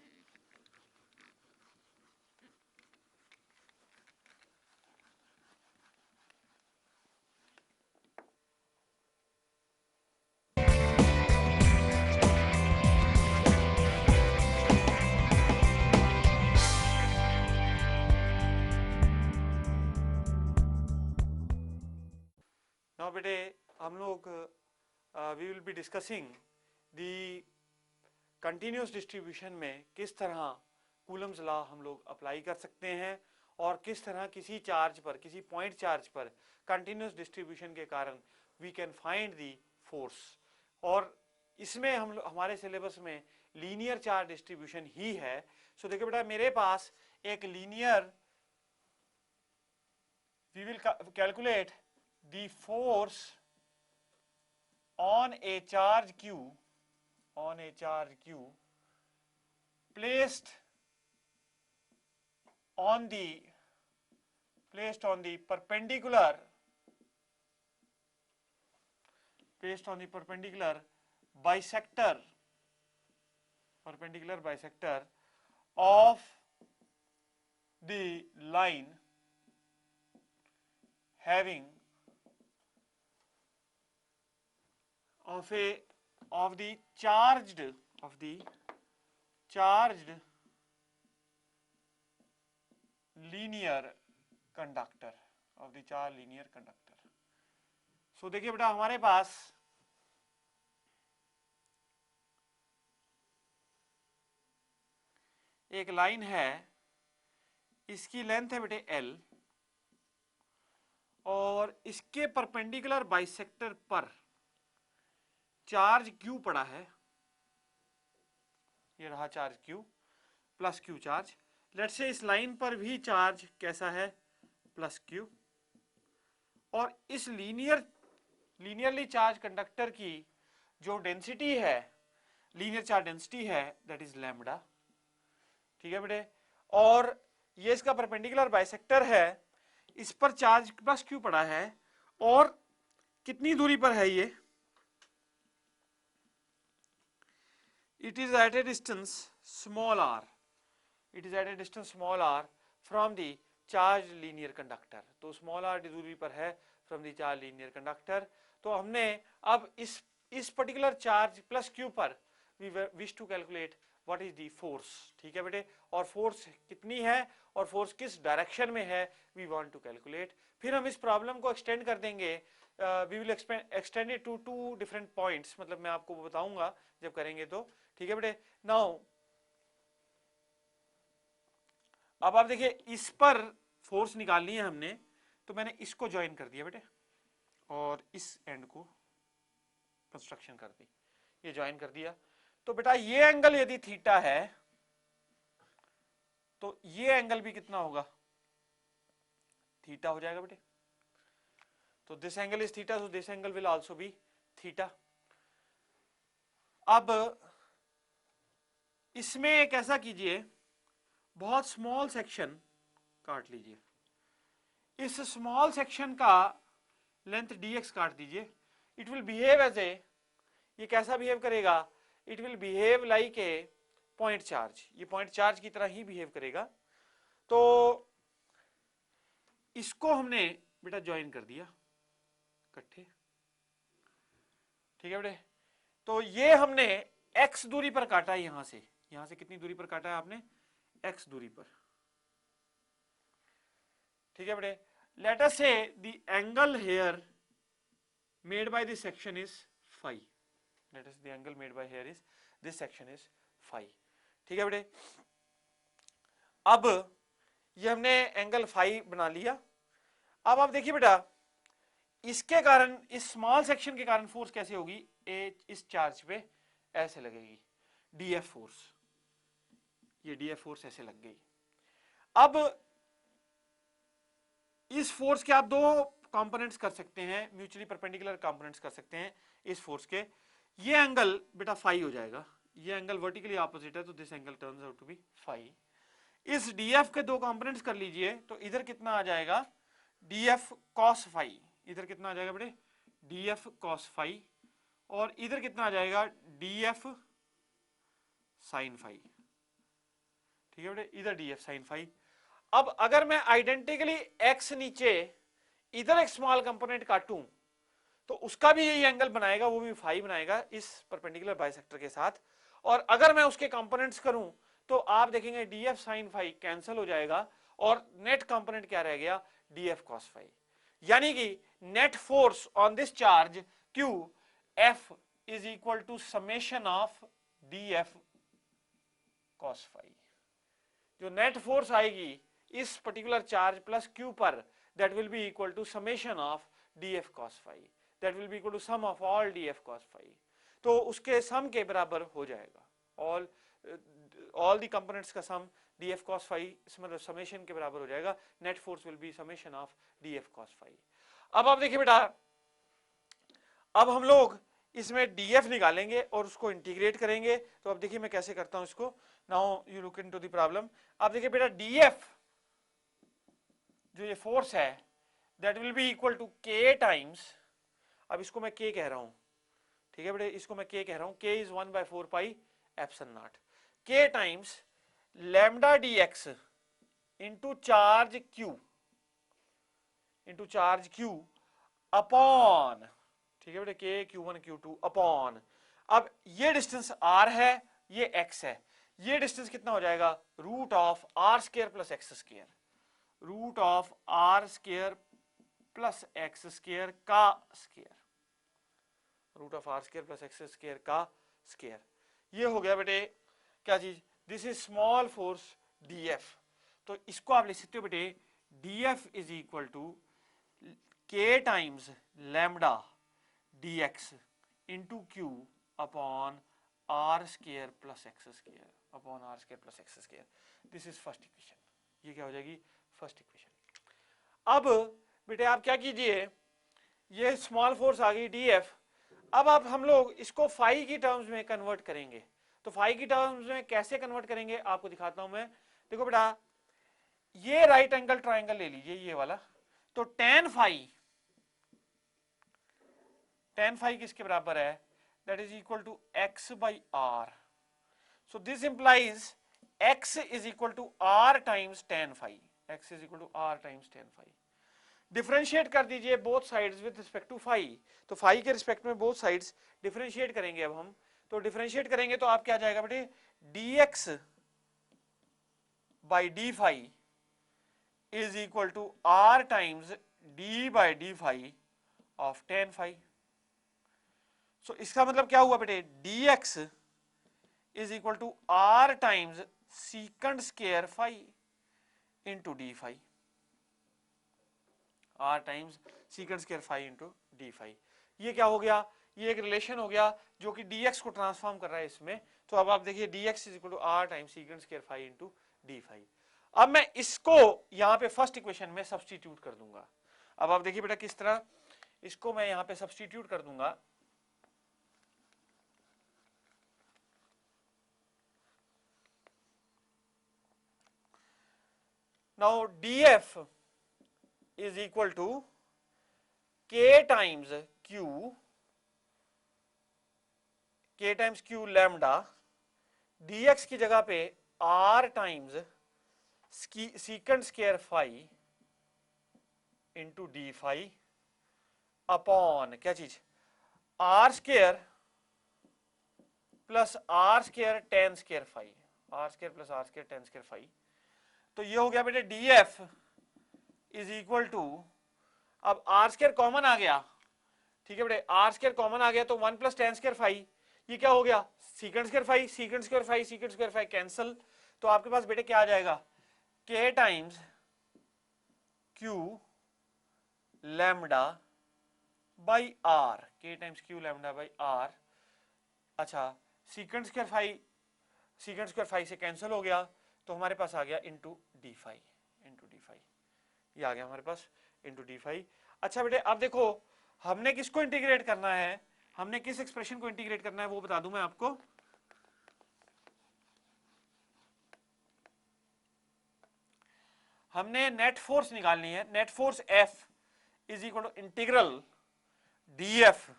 Now बेटे हम लोग we will be discussing the continuous distribution में किस तरह कूलम्स लॉ हम लोग अप्लाई कर सकते हैं, और किस तरह किसी चार्ज पर, किसी पॉइंट चार्ज पर कंटिन्यूस डिस्ट्रीब्यूशन के कारण we can find the force. और इसमें हम हमारे सिलेबस में लीनियर चार्ज डिस्ट्रीब्यूशन ही है। सो देखिए बेटा, मेरे पास एक linear, we will calculate the force on a charge q, on a charge q placed on the perpendicular, placed on the perpendicular bisector of the line having of the charged linear conductor, of the charged linear conductor। सो देखिए बेटा, हमारे पास एक line है, इसकी length है बेटे L, और इसके परपेंडिकुलर बाइसेक्टर पर चार्ज Q पड़ा है, ये रहा charge Q plus Q charge. Let's say इस लाइन पर भी चार्ज कैसा है, प्लस Q, और इस लीनियरली चार्ज कंडक्टर की जो डेंसिटी है, लीनियर चार्ज डेंसिटी है, दैट इज लैम्बडा। ठीक है बेटे, और ये इसका परपेंडिकुलर बाइसेक्टर है, इस पर चार्ज प्लस Q पड़ा है, और कितनी दूरी पर है ये, it is at a distance small r, it is at a distance small r from the charged linear conductor। तो small r दूरी पर है from the charged linear conductor। तो हमने अब इस पर्टिकुलर चार्ज प्लस Q पर we wish to calculate what is the force। ठीक है बेटे, और फोर्स कितनी है और फोर्स किस डायरेक्शन में है, we want to calculate। फिर हम इस प्रॉब्लम को एक्सटेंड कर देंगे, we will extend it to two different points, मतलब मैं आपको बताऊंगा जब करेंगे तो। ठीक है बेटे, नाउ अब आप देखिए, इस पर फोर्स निकालनी है हमने, तो मैंने इसको ज्वाइन कर दिया बेटे, और इस एंड को कंस्ट्रक्शन कर दी, ये ज्वाइन कर दिया। तो बेटा ये एंगल यदि थीटा है, तो ये एंगल भी कितना होगा, थीटा हो जाएगा बेटे। तो this angle is theta, so this angle will also be theta. अब इसमें एक ऐसा कीजिए, बहुत स्मॉल सेक्शन काट लीजिए, इस स्मॉल सेक्शन का लेंथ dx काट दीजिए। It will behave as a, ये कैसा बिहेव करेगा, it will behave like a point charge, ये पॉइंट चार्ज की तरह ही बिहेव करेगा। तो इसको हमने बेटा ज्वाइन कर दिया इकट्ठे, ठीक है बेटे। तो ये हमने x दूरी पर काटा, यहां से कितनी दूरी पर काटा है आपने, x दूरी पर, ठीक है बेटे। लेट अस से the angle hair made by this section is phi, let us the angle made by here is this section is phi, ठीक है बेटे। अब ये हमने एंगल phi बना लिया। अब आप देखिए बेटा, इसके कारण, इस स्मॉल सेक्शन के कारण फोर्स कैसे होगी, इस चार्ज पे ऐसे लगेगी, df फोर्स, ये df फोर्स ऐसे लग गई। अब इस फोर्स के आप दो कंपोनेंट्स कर सकते हैं, म्यूचुअली परपेंडिकुलर कंपोनेंट्स कर सकते हैं इस फोर्स के। ये एंगल बेटा phi हो जाएगा, ये एंगल वर्टिकली ऑपोजिट है, तो this angle turns out to be phi। इस df के दो कंपोनेंट्स कर लीजिए, तो इधर कितना आ जाएगा, df cos phi, इधर कितना आ जाएगा बेटे, df cos phi, और इधर कितना आ जाएगा, df sin phi, ठीक है बेटे, इधर df sin phi। अब अगर मैं आइडेंटिकली x नीचे इधर एक स्मॉल कंपोनेंट काटूं, तो उसका भी यही एंगल बनाएगा, वो भी phi बनाएगा इस परपेंडिकुलर बाइसेक्टर के साथ। और अगर मैं उसके कंपोनेंट्स करूं, तो आप देखेंगे df sin phi कैंसिल हो जाएगा, और नेट कंपोनेंट क्या रह गया, df cos phi। यानी कि net force on this charge q f is equal to summation of df cos phi। जो नेट फोर्स आएगी इस पर्टिकुलर चार्ज प्लस q पर, that will be equal to summation of df cos phi, that will be equal to sum of all df cos phi। तो उसके सम के बराबर हो जाएगा, ऑल द कंपोनेंट्स का सम df cos phi, मतलब summation के बराबर हो जाएगा। Net force will be summation of df cos phi। अब आप देखिए बेटा, अब हम लोग इसमें df निकालेंगे और उसको इंटीग्रेट करेंगे। तो अब देखिए मैं कैसे करता हूं इसको, now you look into the problem. अब देखिए बेटा, df जो ये फोर्स है, that will be equal to k times, अब इसको मैं k कह रहा हूं, ठीक है बेटे, इसको मैं k कह रहा हूं, k is 1/4 pi epsilon not, k times lambda dx into charge q, into charge q upon, ठीक है बेटे, k q1 q2 अपॉन, अब ये डिस्टेंस r है, ये x है, ये डिस्टेंस कितना हो जाएगा, root of r square plus x square, root of r square plus x square का square, root of r square plus x square का स्क्वायर। ये हो गया बेटे क्या चीज, this is small force df। तो इसको आप लिख सकते हो बेटे, df is equal to k times lambda dx into Q upon r square plus x square, upon r square plus x square. This is first equation, ये क्या हो जाएगी, फर्स्ट इक्वेशन। अब बेटे आप क्या कीजिए, ये स्मॉल फोर्स आ गई df, अब आप हम लोग इसको फाई की टर्म्स में कन्वर्ट करेंगे। तो फाई की टर्म्स में कैसे कन्वर्ट करेंगे आपको दिखाता हूं मैं। देखो बेटा, ये राइट एंगल ट्राइंगल ले लीजिए, ये वाला, तो tan फाई किसके बराबर है, that is equal to x by R. So this implies x is equal to r times tan phi, x is equal to r times tan phi. Differentiate कर दीजिए both sides with respect to phi, तो phi के respect में both sides differentiate करेंगे अब हम। तो differentiate करेंगे तो आप क्या जाएगा बेटे, dx by D phi is equal to r times d by D phi of tan phi. So इसका मतलब क्या हुआ बेटे, dx is equal to r times second square phi into D phi, r times second square phi into D phi. ये क्या हो गया, ये एक रिलेशन हो गया जो कि dx को ट्रांसफॉर्म कर रहा है इसमें। तो अब आप देखिए dx is equal to r times second square phi into D phi. अब मैं इसको यहां पे फर्स्ट इक्वेशन में सब्स्टिट्यूट कर दूंगा। अब आप देखिए बेटा किस तरह, इसको मैं यहां पे सब्स्टिट्यूट कर दूंगा। Now df is equal to k times q lambda, dx की जगह पे r times second square phi into D phi upon क्या चीज, R square plus R square tan square phi, R square plus R square tan square phi. तो ये हो गया बेटे D F is equal to, अब आर स्क्वायर कॉमन आ गया, ठीक है बेटे, आर स्क्वायर कॉमन आ गया तो one plus tan square phi, ये क्या हो गया second square phi, second square phi, second square phi cancel, तो आपके पास बेटे क्या आ जाएगा, K times Q lambda by R, K times Q lambda by R. अच्छा सीकेंड स्क्वायर फाई से कैंसिल हो गया, तो हमारे पास आ गया इंटू डी फाई, ये आ गया हमारे पास इंटू डी फाई। अच्छा बेटे अब देखो हमने किसको इंटीग्रेट करना है, हमने किस एक्सप्रेशन को इंटीग्रेट करना है वो बता दूं मैं आपको। हमने नेट फोर्स निकालनी है, net force F is equal to integral D F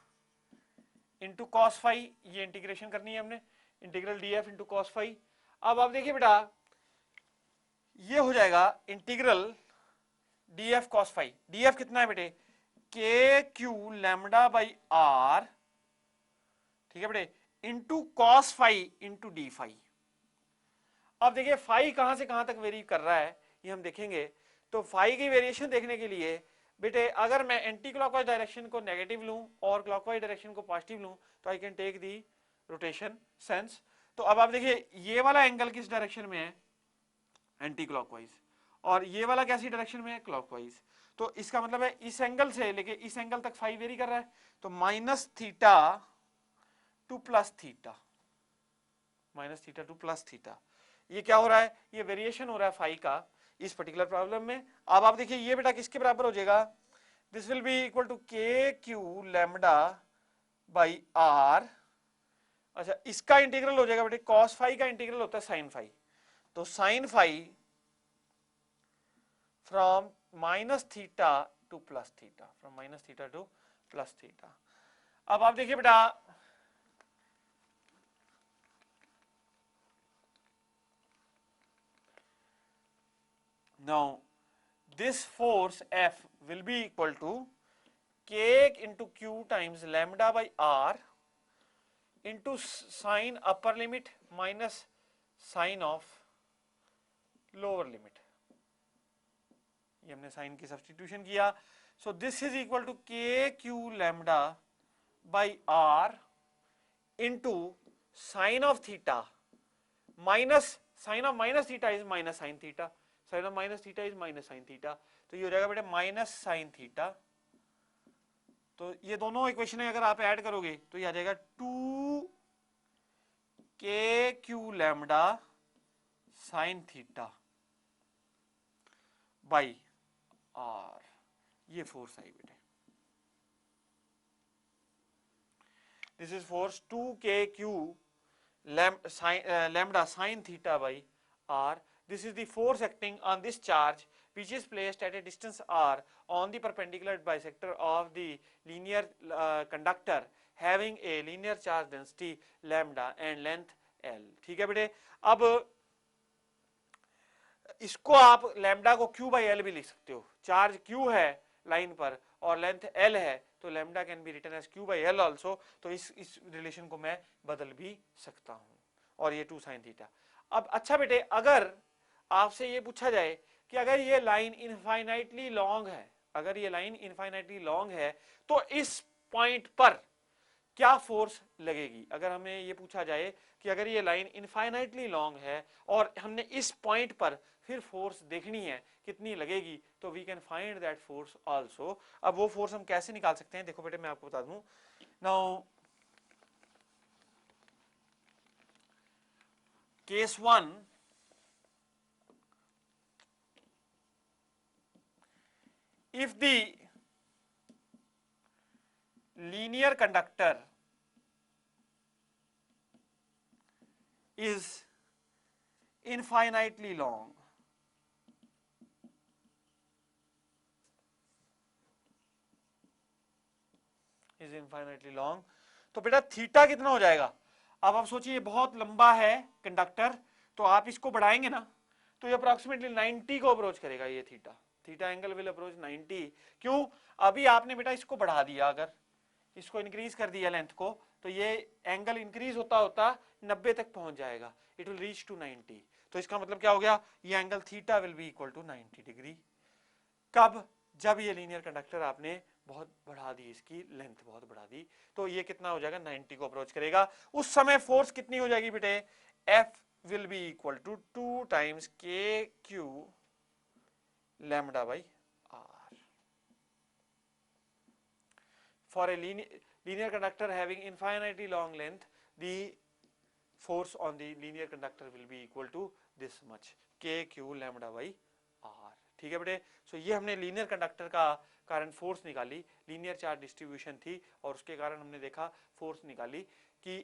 into cos phi, ये इंटीग्रेशन करनी है हमने, integral D F into cos phi. अब आप देखिए बेटा ये हो जाएगा integral D F cos phi, D F कितना है बेटे, के क्यू लैम्डा बाई आर, ठीक है बेटे, into cos phi into D phi. अब देखिए फाई कहां से कहां तक वेरी कर रहा है ये हम देखेंगे। तो फाई की वेरिएशन देखने के लिए बेटे अगर मैं एंटी क्लॉकवाइज डायरेक्शन को नेगेटिव लूं और क्लॉकवाइज डायरेक्शन को पॉजिटिव लूं तो I can take the rotation sense. तो अब आप देखिए ये वाला एंगल किस डायरेक्शन में है, एंटी क्लॉकवाइज, और ये वाला कैसी डायरेक्शन में है, क्लॉकवाइज। तो इसका मतलब है इस एंगल से लेके इस एंगल तक फाई वेरी कर रहा है, तो minus theta to plus theta, minus theta to plus theta, ये क्या हो रहा है, ये वेरिएशन हो रहा है फाई का इस पर्टिकुलर प्रॉब्लम में। अब आप देखिए ये बेटा किसके बराबर हो जाएगा, this will be equal to K Q lambda by R. अच्छा इसका इंटीग्रल हो जाएगा बेटे, कॉस फाई का इंटीग्रल होता है साइन फाई, तो sine phi from minus theta to plus theta, from minus theta to plus theta. अब आप देखिए बेटा now this force F will be equal to k into q times lambda by r into sine upper limit minus sine of lower limit, ये हमने sign की substitution किया। So this is equal to K Q lambda by R into sine of theta minus sine of minus theta is minus sine theta, sine of minus theta is minus sine theta, तो ये हो जाएगा बेटे minus sine theta. तो ये दोनों equation अगर आप ऐड करोगे तो ये आ जाएगा 2 K Q lambda sine theta by R, ये फोर्स आई बेटे, this is force 2 K Q lambda sin theta by r. This is the force acting on this charge which is placed at a distance r on the perpendicular bisector of the linear conductor having a linear charge density lambda and length l. ठीक है बेटे, अब इसको आप lambda को q by l भी लिख सकते हो, चार्ज q है लाइन पर और लेंथ l है, तो lambda can be written as q by l also, तो इस रिलेशन को मैं बदल भी सकता हूं, और ये 2 sin थीटा। अब अच्छा बेटे अगर आपसे ये पूछा जाए कि अगर ये लाइन इनफाइनाइटली लॉन्ग है, अगर ये लाइन इनफाइनाइटली लॉन्ग है तो इस पॉइंट पर क्या फोर्स लगेगी, अगर हमें ये पूछा जाए कि अगर ये लाइन इनफाइनाइटली लॉन्ग है और हमने इस पॉइंट पर फिर फोर्स देखनी है कितनी लगेगी, तो we can find that force also. अब वो फोर्स हम कैसे निकाल सकते हैं, देखो बेटे मैं आपको बता दूं। Now case 1, if the linear conductor is infinitely long, is infinitely long, तो बेटा थीटा कितना हो जाएगा? अब आप सोचिए बहुत लंबा है कंडक्टर, तो आप इसको बढ़ाएंगे ना तो ये अप्रोक्सीमेटली 90 को अप्रोच करेगा, ये theta, theta angle will approach 90। क्यों? अभी आपने बेटा इसको बढ़ा दिया, अगर इसको इंक्रीज कर दिया लेंथ को, तो ये एंगल इंक्रीज होता होता 90 तक पहुंच जाएगा, इट विल रीच टू 90। तो इसका मतलब क्या हो गया? ये angle theta will be equal to 90 degree. कब? जब ये लीनियर कंडक्टर आपने बहुत बढ़ा दी, इसकी लेंथ बहुत बढ़ा दी, तो ये कितना हो जाएगा? 90 को अप्रोच करेगा। उस समय फोर्स कितनी हो जाएगी बेटे? F will be equal to 2 times KQ lambda by R. For a linear conductor having infinitely long length, the force on the linear conductor will be equal to this much, KQ lambda by R. ठीक है बेटे? सो ये हमने linear conductor का कारण force निकाली, linear charge distribution थी और उसके कारण हमने देखा फोर्स निकाली कि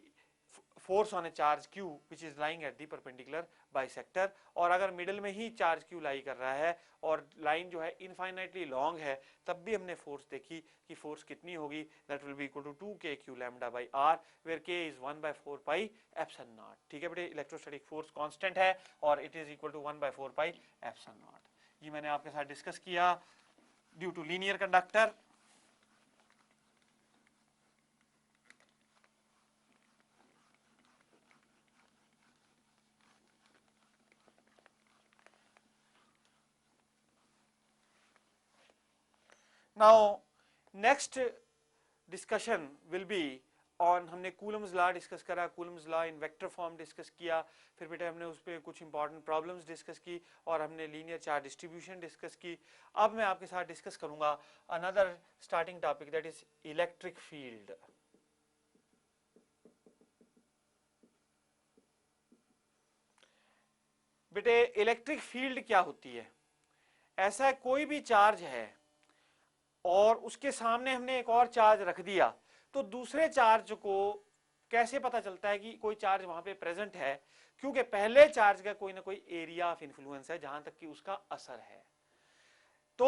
force on A charge Q which is lying at the perpendicular bisector, और अगर मिडिल में ही चार्ज Q लाई कर रहा है और लाइन जो है इनफाइनाइटली लॉन्ग है, तब भी हमने फोर्स देखी कि फोर्स कितनी होगी, that will be equal to 2kq lambda by r, where k is 1/4 pi epsilon naught. ठीक है बेटे? इलेक्ट्रोस्टैटिक फोर्स कांस्टेंट है और it is equal to 1/4 pi epsilon naught. ये मैंने आपके साथ डिस्कस किया due to linear conductor. Now next discussion will be on, हमने कूलम्स लॉ डिस्कस करा, Coulomb's law in vector form discuss किया, फिर बेटे हमने उस पर कुछ इंपॉर्टेंट प्रॉब्लम्स डिस्कस की और हमने लीनियर चार्ज डिस्ट्रीब्यूशन डिस्कस की। अब मैं आपके साथ डिस्कस करूंगा another starting topic, that is electric field. बेटे इलेक्ट्रिक फील्ड क्या होती है? ऐसा कोई भी चार्ज है और उसके सामने हमने एक और चार्ज रख दिया, तो दूसरे चार्ज को कैसे पता चलता है कि कोई चार्ज वहां पे प्रेजेंट है? क्योंकि पहले चार्ज का कोई ना कोई एरिया ऑफ इन्फ्लुएंस है जहां तक कि उसका असर है। तो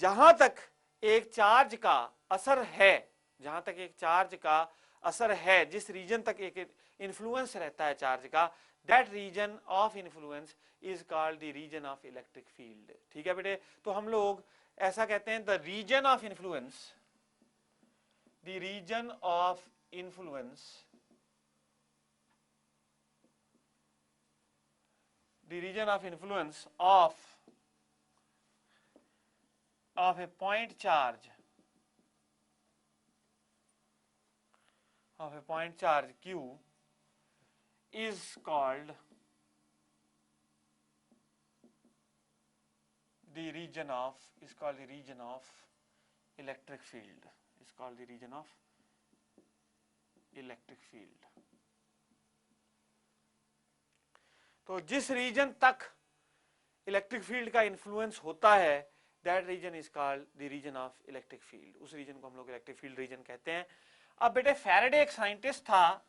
जहां तक एक चार्ज का असर है, जहां तक एक चार्ज का असर है, जिस रीजन तक एक इन्फ्लुएंस रहता है चार्ज का, that region of influence is called the region of electric field. ठीक है बेटे? तो हम लोग ऐसा कहते हैं, the region of influence, the region of influence, the region of influence of a point charge, of a point charge Q is called the region of, is called the region of electric field, is called the region of electric field। तो जिस reason तक electric field का influence होता है, that region is called the region of electric field. उस region को हम लोग इलेक्ट्रिक फील्ड रीजन कहते हैं। अब बेटे फैराडे एक साइंटिस्ट था,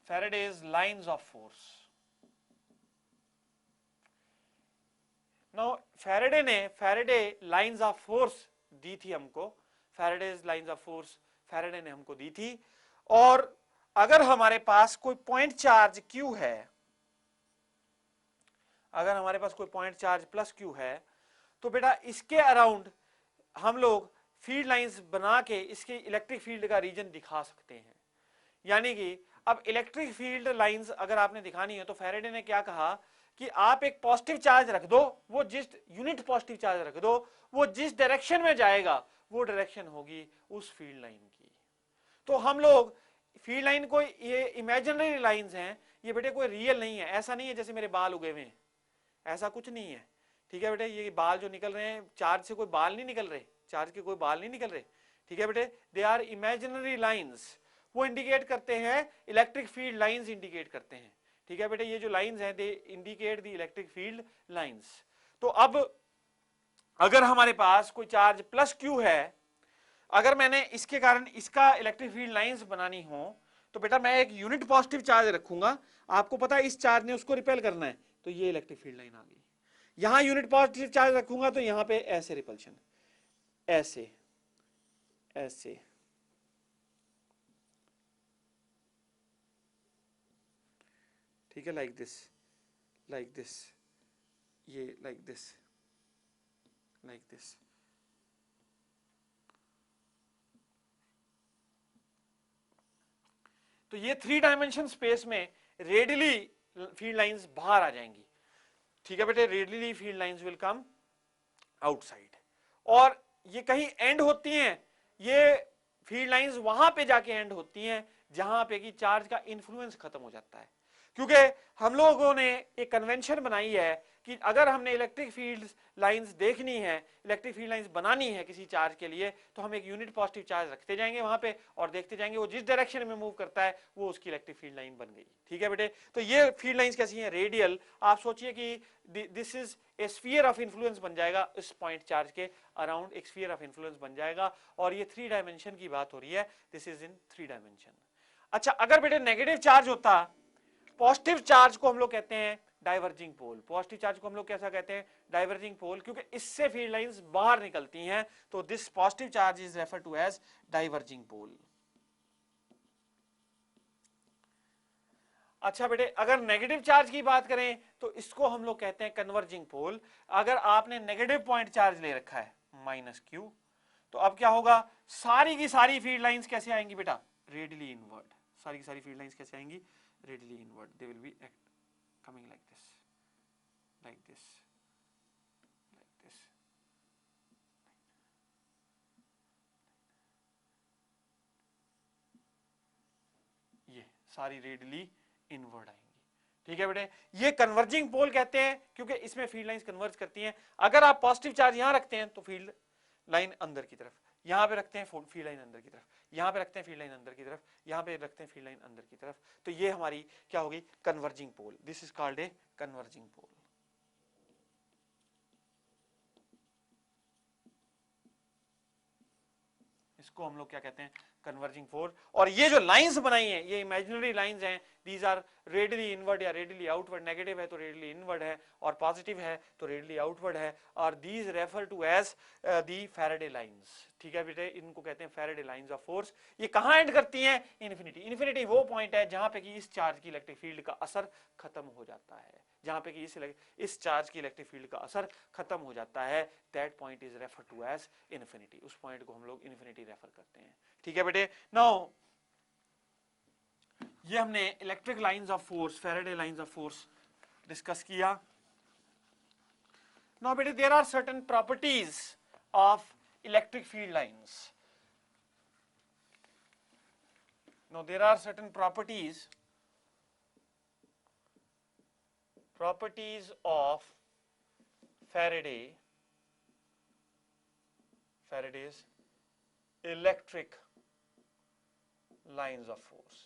Faraday's lines of force। Now Faraday lines of force दी थी हमको, Faraday's lines of force Faraday ने हमको दी थी। और अगर हमारे पास कोई पॉइंट चार्ज Q है, अगर हमारे पास कोई पॉइंट चार्ज प्लस Q है, तो बेटा इसके अराउंड हम लोग फील्ड लाइंस बना के इसके इलेक्ट्रिक फील्ड का रीजन दिखा सकते हैं। यानी कि अब इलेक्ट्रिक फील्ड लाइंस अगर आपने दिखानी है, तो फैराडे ने क्या कहा कि आप एक पॉजिटिव चार्ज रख दो, वो जिस यूनिट पॉजिटिव चार्ज रख दो, वो जिस डायरेक्शन में जाएगा वो डायरेक्शन होगी उस फील्ड लाइन की। तो हम लोग फील्ड लाइन को, ये इमेजिनरी लाइंस हैं, ये बेटे कोई रियल नहीं है। ऐसा नहीं है जैसे मेरे बाल उगे हुए हैं, ऐसा कुछ नहीं है। ठीक है बेटे? ये बाल जो निकल रहे हैं, चार्ज से कोई बाल नहीं निकल रहे, चार्ज के कोई बाल नहीं निकल रहे। ठीक है बेटे? दे आर इमेजिनरी लाइंस, वो इंडिकेट करते हैं, इलेक्ट्रिक फील्ड लाइंस इंडिकेट करते हैं। ठीक है बेटे? ये जो लाइंस हैं they indicate the electric field lines. तो अब अगर हमारे पास कोई चार्ज प्लस Q है, अगर मैंने इसके कारण इसका इलेक्ट्रिक फील्ड लाइंस बनानी हो, तो बेटा मैं एक यूनिट पॉजिटिव चार्ज रखूंगा, आपको पता है इस चार्ज ने उसको रिपेल करना है, तो ये इलेक्ट्रिक फील्ड लाइन आ गई। यहां यूनिट पॉजिटिव चार्ज रखूंगा तो यहां पे ऐसे रिपल्शन, ऐसे ऐसे, ठीक है, लाइक दिस, ये लाइक दिस, तो ये 3 डायमेंशन स्पेस में रेडियली फील्ड लाइंस बाहर आ जाएंगी, ठीक है बेटे, radially field lines will come outside, और ये कहीं एंड होती हैं, ये फील्ड लाइंस वहां पे जाके एंड होती हैं जहां पे कि चार्ज का इन्फ्लुएंस खत्म हो जाता है। क्योंकि हम लोगों ने एक कन्वेंशन बनाई है कि अगर हमने इलेक्ट्रिक फील्ड लाइंस देखनी है, इलेक्ट्रिक फील्ड लाइंस बनानी है किसी चार्ज के लिए, तो हम एक यूनिट पॉजिटिव चार्ज रखते जाएंगे वहां पे और देखते जाएंगे वो जिस डायरेक्शन में मूव करता है वो उसकी इलेक्ट्रिक फील्ड लाइन बन गई, ठीक है बेटे। तो ये फील्ड लाइंस कैसी हैं, रेडियल, आप सोचिए कि this is a sphere of influence बन जाएगा, इस पॉइंट चार्ज के अराउंड एक स्फीयर ऑफ इन्फ्लुएंस बन जाएगा, और ये 3 डायमेंशन की बात हो रही है, दिस इज इन 3 डायमेंशन। अच्छा, अगर बेटे नेगेटिव चार्ज होता, पॉजिटिव चार्ज को हम लोग कहते हैं डाइवर्जिंग पोल, पॉजिटिव चार्ज को हम लोग कैसा कहते हैं, डाइवर्जिंग पोल, क्योंकि इससे फील्ड लाइंस बाहर निकलती हैं, तो this positive charge is refer to as diverging pole. अच्छा बेटे, अगर नेगेटिव चार्ज की बात करें तो इसको हम लोग कहते हैं कन्वर्जिंग पोल। अगर आपने नेगेटिव पॉइंट चार्ज ले रखा है -q, तो अब क्या होगा, सारी की सारी फील्ड लाइंस कैसे आएंगी बेटा, रेडियली इनवर्ड, सारी की सारी फील्ड लाइंस कैसे आएंगी, radially inward, they will be coming like this, like this, like this, ये सारी रेडियली इनवर्ड आएंगी, ठीक है बेटे। ये कन्वर्जिंग पोल कहते हैं क्योंकि इसमें फील्ड लाइंस कन्वर्ज करती हैं। अगर आप पॉजिटिव चार्ज यहां रखते हैं तो फील्ड लाइन अंदर की तरफ, यहां पे रखते हैं फील्ड लाइन अंदर की तरफ, यहां पे रखते हैं फील्ड लाइन अंदर की तरफ, यहां पे रखते हैं फील्ड लाइन अंदर की तरफ, तो ये हमारी क्या होगी, converging pole, this is called a converging pole. इसको हम लोग क्या कहते हैं, कन्वर्जिंग पोल। और ये जो लाइंस बनाई हैं ये इमेजिनरी लाइंस हैं, दीज आर रेडियली इनवर्ड या रेडियली आउटवर्ड, नेगेटिव है तो रेडियली इनवर्ड है, और पॉजिटिव है तो रेडियली आउटवर्ड है, और these refer to as the Faraday lines, ठीक है बेटे, इनको कहते हैं फैराडे लाइंस ऑफ फोर्स। ये कहां एंड करती हैं, इन्फिनिटी, इन्फिनिटी वो पॉइंट है जहां पे कि इस चार्ज की इलेक्ट्रिक फील्ड का असर खत्म हो जाता है, जहां पे कि इस चार्ज की इलेक्ट्रिक फील्ड का असर खत्म हो जाता है, that point is refer to as infinity, उस पॉइंट को हम लोग इन्फिनिटी रेफर करते हैं, ठीक है बेटे। नाउ ये हमने electric lines of force, Faraday lines of force discuss किया। नाउ बेटे there are certain properties of electric field lines, now there are certain properties of Faraday's electric lines of force,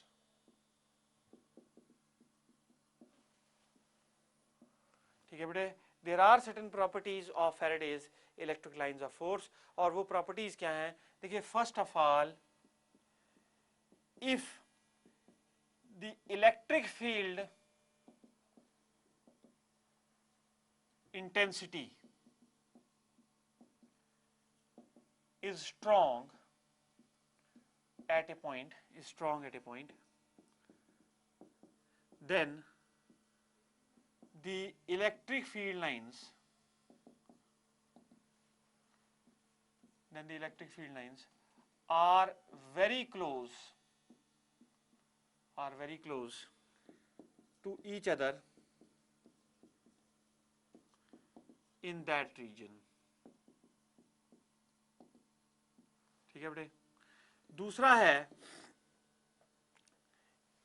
ठीक है बेटे, there are certain properties of Faraday's electric lines of force, और वो प्रॉपर्टीज क्या हैं, देखिए, first of all, if the electric field intensity is strong at a point, then the electric field lines are very close to each other in that region, ठीक है बेटे। दूसरा है,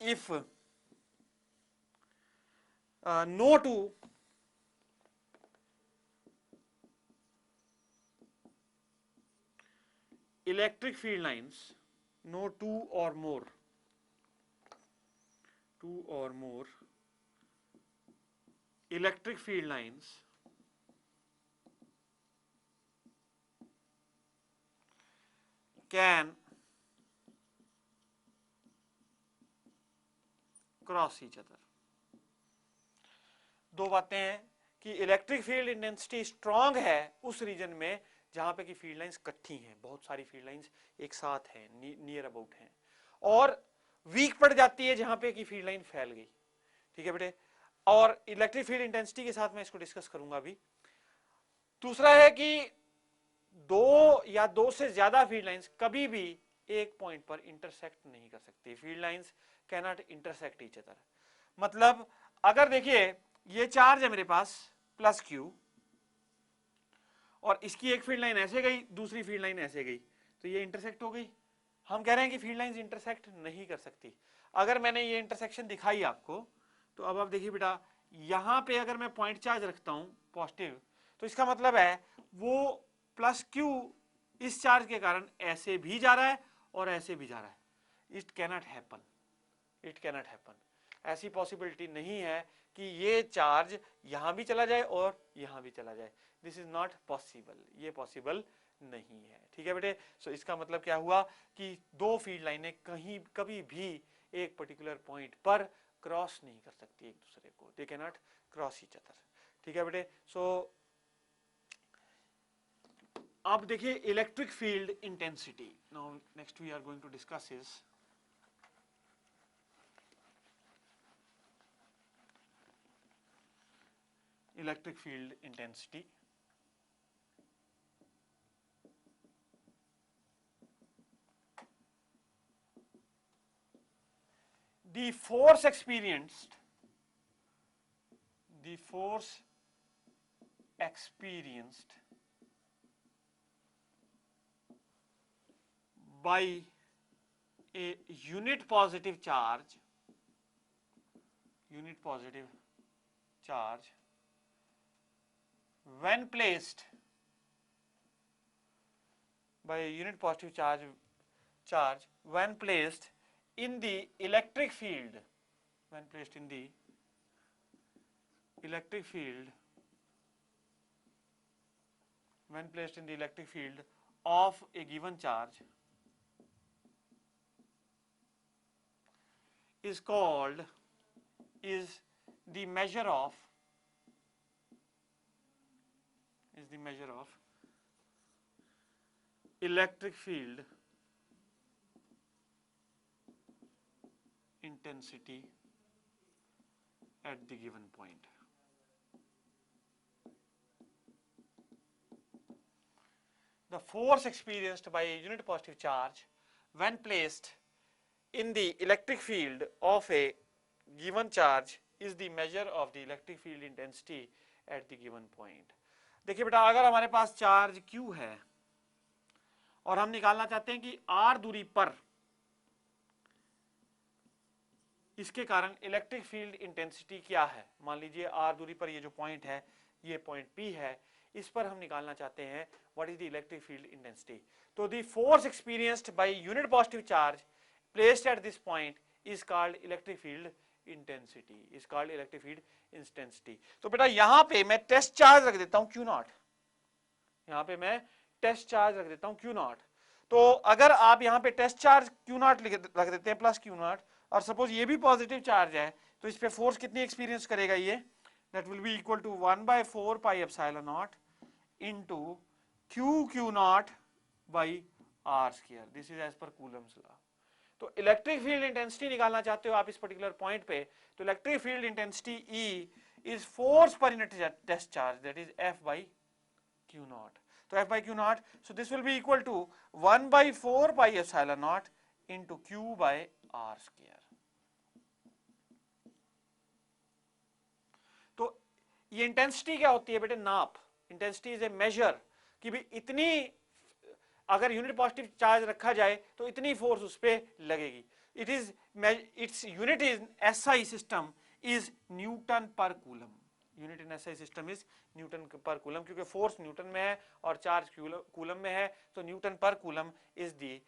if no two electric field lines, no two or more electric field lines can cross each other। दो बातें हैं, कि electric field intensity strong है उस रीजन में जहां पे कि फील्ड लाइंस इकट्ठी हैं, बहुत सारी फील्ड लाइंस एक साथ हैं, नियर अबाउट हैं, और वीक पड़ जाती है जहां पे कि फील्ड लाइन फैल गई। ठीक है बेटे, और इलेक्ट्रिक फील्ड इंटेंसिटी के साथ मैं इसको डिस्कस करूंगा अभी। दूसरा है कि दो या दो से ज्यादा फील्ड लाइंस कभी भी एक पॉइंट पर इंटरसेक्ट नहीं कर सकती। Field lines can not intersect each other. मतलब अगर देखिए ये चार्ज है मेरे पास प्लस क्यू, और इसकी एक फील्ड लाइन ऐसे गई, दूसरी फील्ड लाइन ऐसे गई, तो ये इंटरसेक्ट हो गई। हम कह रहे हैं कि फील्ड लाइंस इंटरसेक्ट नहीं कर सकती। अगर मैंने ये इंटरसेक्शन दिखाई आपको, तो अब आप देखिए बेटा, यहां पे अगर मैं पॉइंट चार्ज रखता हूं पॉजिटिव, तो इसका मतलब है वो प्लस क्यू इस चार्ज के कारण ऐसे भी जा रहा है और ऐसे भी जा रहा है। It cannot happen, it cannot happen. ऐसी पॉसिबिलिटी नहीं है कि ये चार्ज यहां भी चला जाए और यहां भी चला जाए। दिस इज नॉट पॉसिबल, ये पॉसिबल नहीं है। ठीक है बेटे, सो इसका मतलब क्या हुआ कि दो फील्ड लाइनें कहीं कभी भी एक पर्टिकुलर पॉइंट पर क्रॉस नहीं कर सकती एक दूसरे को, they can not cross each other. ठीक है बेटे, सो अब देखिए electric field intensity. Now next we are going to discuss is electric field intensity. The force experienced by a unit positive charge when placed by a unit positive charge when placed in the electric field, when placed in the electric field of a given charge is called, is the measure of electric field intensity at the given point. The force experienced by a unit positive charge when placed in the electric field of a given charge is the measure of the electric field intensity at the given point. देखिए बेटा, अगर हमारे पास charge Q है और हम निकालना चाहते हैं कि R दूरी पर इसके कारण इलेक्ट्रिक फील्ड इंटेंसिटी क्या है। मान लीजिए R दूरी पर ये जो पॉइंट है, ये पॉइंट P है, इस पर हम निकालना चाहते हैं what is the electric field intensity. तो the force experienced by unit positive charge placed at this point is called electric field intensity, is called electric field intensity. तो बेटा यहां पे मैं टेस्ट चार्ज रख देता हूं Q नॉट, यहां पे मैं टेस्ट चार्ज रख देता हूं Q नॉट। तो अगर आप यहां पे टेस्ट चार्ज Q नॉट रख देते हैं प्लस Q नॉट, और सपोज ये भी पॉजिटिव चार्ज है, तो इस पे फोर्स कितनी एक्सपीरियंस करेगा ये, that will be equal to 1/4 pi epsilon not into Q not by R square. This is as per Coulomb's law. तो इलेक्ट्रिक फील्ड इंटेंसिटी निकालना चाहते हो आप इस पर्टिकुलर पॉइंट पे, तो electric field intensity E is force per unit test charge, that is F by Q not. तो F by Q not, so this will be equal to 1/4 pi epsilon not into Q by R square. तो ये intensity क्या होती है बेटे, नाप। Intensity is a major कि भी इतनी, अगर यूनिट पॉजिटिव चार्ज रखा जाए तो इतनी फोर्स उस पर लगेगी। It is, it's unit is SI system is newton per coulomb. Unit in SI system is newton per coulomb, क्योंकि फोर्स न्यूटन में है और चार्ज कूलम में है, तो Newton per coulomb is the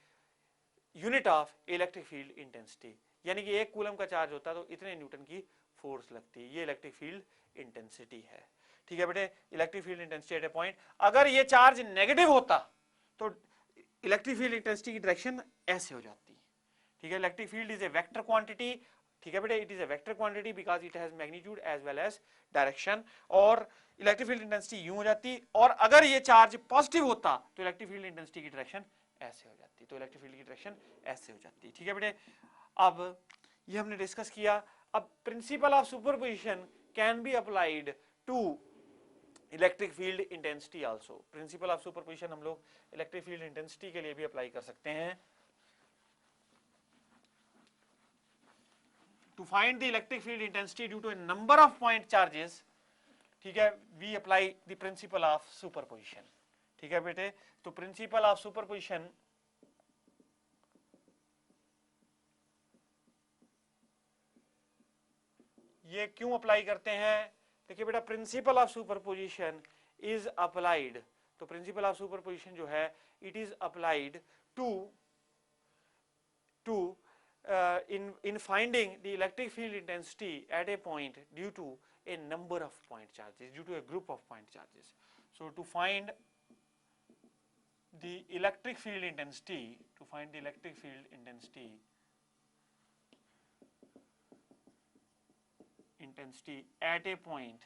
unit of electric field intensity. यानी कि एक कूलम का चार्ज होता है तो इतने न्यूटन की फोर्स लगती है, ये इलेक्ट्रिक फील्ड इंटेंसिटी है। ठीक है बेटे, electric field intensity at a point. अगर ये चार्ज नेगेटिव होता तो इलेक्ट्रिक फील्ड इंटेंसिटी की डायरेक्शन ऐसे हो जाती। ठीक है, electric field is a vector quantity. ठीक है बेटे, it is a vector quantity because it has magnitude as well as direction. और इलेक्ट्रिक फील्ड इंटेंसिटी यूं हो जाती, और अगर ये चार्ज पॉजिटिव होता तो इलेक्ट्रिक फील्ड इंटेंसिटी की डायरेक्शन ऐसे हो जाती, तो इलेक्ट्रिक फील्ड की डायरेक्शन ऐसे हो जाती। ठीक है बेटे, अब ये हमने डिस्कस किया। अब principle of superposition can be applied to electric field intensity also. Principle of superposition हम लोग इलेक्ट्रिक फील्ड इंटेंसिटी के लिए भी अप्लाई कर सकते हैं। To find the electric field intensity due to a number of point charges, ठीक है, we apply the principle of superposition. ठीक है बेटे, तो प्रिंसिपल ऑफ सुपरपोजिशन ये क्यों अप्लाई करते हैं? देखिए बेटा, principle of superposition is applied, तो प्रिंसिपल ऑफ सुपरपोजिशन जो है it is applied to in finding the electric field intensity at a point due to a number of point charges, due to a group of point charges. So to find the electric field intensity, at a point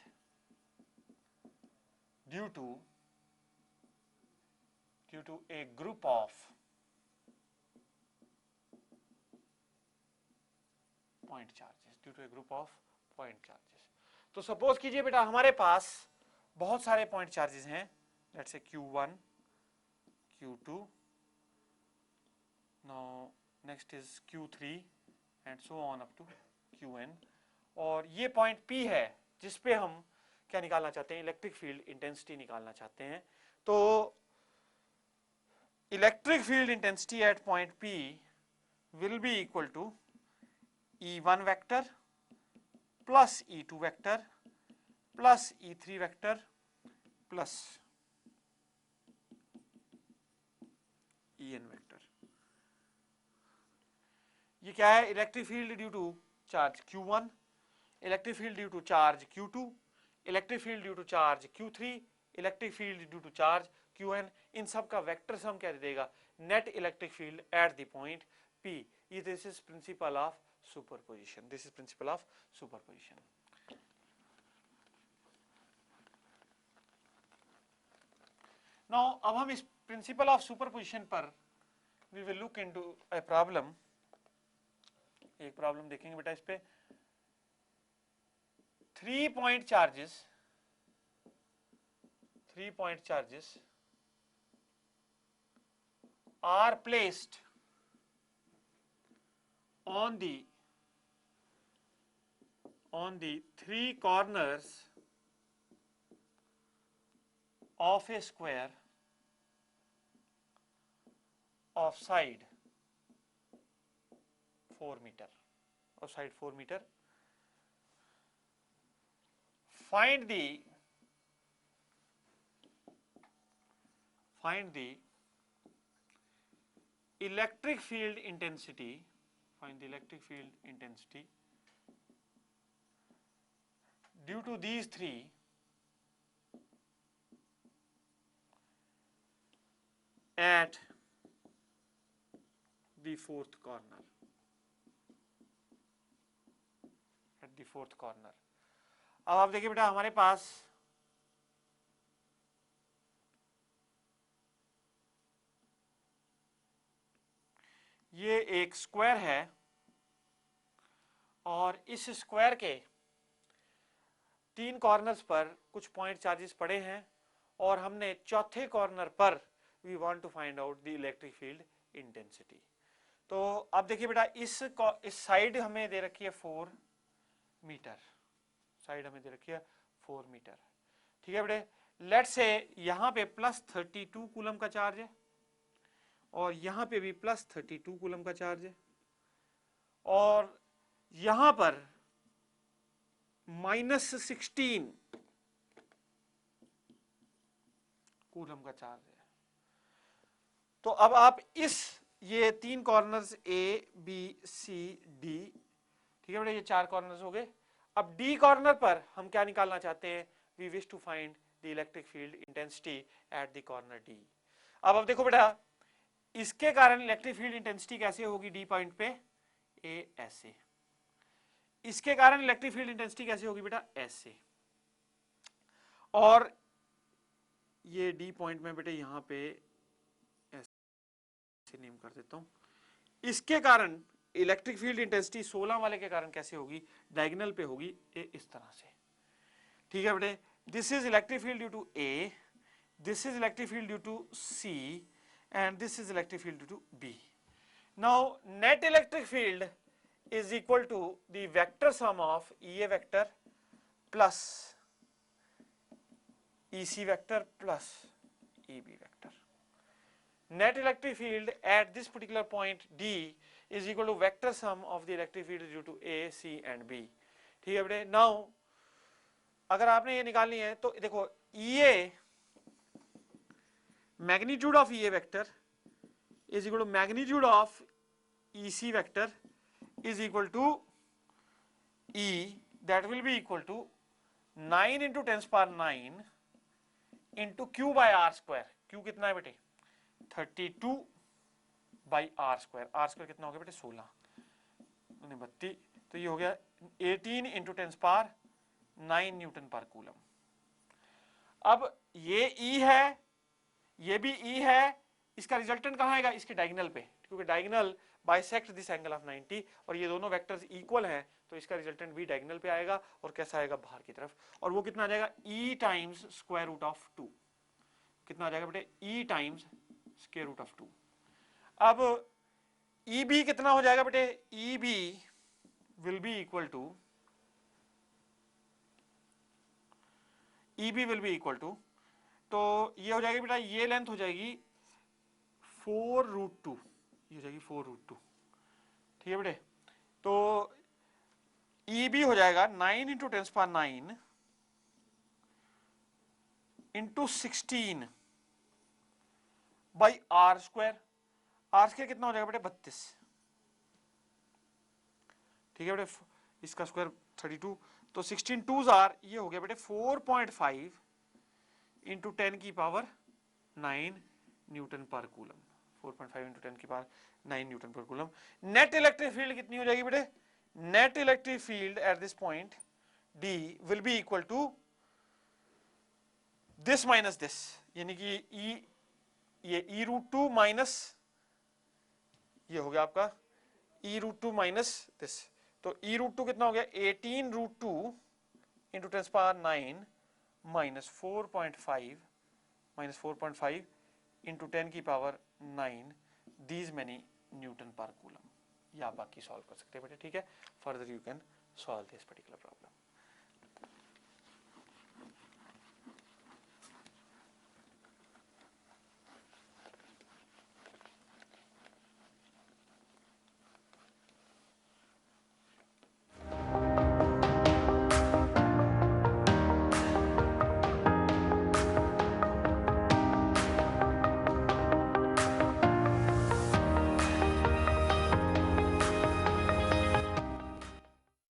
due to a group of point charges, due to a group of point charges. तो suppose कीजिए बेटा हमारे पास बहुत सारे point charges हैं, let's say Q1, Q2, now next is Q3 and so on up to Qn, और ये point P है जिस पे हम क्या निकालना चाहते हैं, इलेक्ट्रिक फील्ड इंटेंसिटी निकालना चाहते हैं। तो electric field intensity at point P will be equal to E1 vector plus E2 vector plus E3 vector plus En vector। ये क्या है? Electric field due to charge Q1, electric field due to charge Q2, electric field due to charge Q3, electric field due to charge Qn। इन सब का vector sum क्या दे देगा? Net electric field at the point P। ये this is principle of superposition, this is principle of superposition. Now अब हम इस प्रिंसिपल ऑफ सुपरपोजिशन पर we will look into a problem. एक प्रॉब्लम देखेंगे बेटा, इस पे 3 point charges are placed on the 3 corners of a square of side 4 meter, of side 4 meter. Find the electric field intensity, due to these 3 at the fourth corner, अब आप देखिए बेटा हमारे पास ये एक स्क्वायर है और इस स्क्वायर के 3 कॉर्नर्स पर कुछ पॉइंट चार्जेस पड़े हैं और हमने चौथे कॉर्नर पर we want to find out the electric field intensity. तो अब देखिए बेटा इस साइड हमें दे रखी है 4 मीटर, साइड हमें दे रखी है 4 मीटर। ठीक है बेटे, लेट्स से यहाँ पे +32 कूलम का चार्ज है और यहाँ पे भी +32 कूलम का चार्ज है और यहाँ पर -16 कूलम का चार्ज है। तो अब आप ये 3 corners A, B, C, D, ठीक है बेटा, ये 4 कॉर्नर्स हो गए। अब D कॉर्नर पर हम क्या निकालना चाहते हैं? We wish to find the electric field intensity at the corner D। अब देखो बेटा इसके कारण इलेक्ट्रिक फील्ड इंटेंसिटी कैसे होगी D पॉइंट पे? A ऐसे, इसके कारण इलेक्ट्रिक फील्ड इंटेंसिटी कैसे होगी बेटा, ऐसे, और ये डी पॉइंट में बेटे यहां पे ऐसे नेम कर देता हूं। इसके कारण इलेक्ट्रिक फील्ड इंटेंसिटी 16 वाले के कारण कैसे होगी, डायगोनल पे होगी इस तरह से, ठीक है बेटे। This is electric field due to a, this is electric field due to C, and this is electric field due to B. Now net electric field is equal to the vector sum of EA vector plus EC vector plus EB vector. Net electric field at this particular point D is equal to vector sum of the electric field due to A, C and B. ठीक है बेटे। Now अगर आपने ये निकालनी है तो देखो, EA magnitude of EA vector is equal to magnitude of EC vector is equal to E, that will be equal to 9 into 10 power 9 into Q by R square. Q कितना है बेटे, 32 by R square. R square कितना हो गया बेटे, 16 32, तो ये हो गया 18 into 10 power 9 newton per coulomb. अब ये E है, ये भी E है, इसका रिजल्टेंट कहां आएगा, इसके डायगोनल पे, क्योंकि diagonal bisect this angle of 90 और ये दोनों वेक्टर्स इक्वल हैं, तो इसका रिजल्टेंट भी डायगोनल पे आएगा और कैसा आएगा, बाहर की तरफ, और वो कितना आ जाएगा, E times square root of 2। कितना आ जाएगा बेटे, E times square root of 2। अब EB कितना हो जाएगा बेटे, EB will be equal to, EB will be equal to, तो ये हो जाएगी बेटा, ये लेंथ हो जाएगी 4√2, ये हो जाएगी 4√2, ठीक है बेटे। तो EB हो जाएगा 9 into 10 power 9 into 16 by R square. R square कितना हो जाएगा बेटे, 32, ठीक है बेटे, इसका स्क्वायर 32, तो 16 2s आर, ये हो गया बेटे 4.5 इंटू 10 की power 9 newton per coulomb, 4.5 into 10 की power 9 newton per coulomb. Net electric field कितनी हो जाएगी बेटे, net electric field at this point D will be equal to this minus this, यानी कि ये E√2 माइनस, ये हो गया आपका E√2 माइनस दिस, तो E√2 कितना हो गया, 18√2 इंटू 10 पावर 9 माइनस 4.5 इंटू 10 की power 9 these many Newton per coulomb. या बाकी सॉल्व कर सकते हैं बेटे, ठीक है। Further you can solve this particular problem.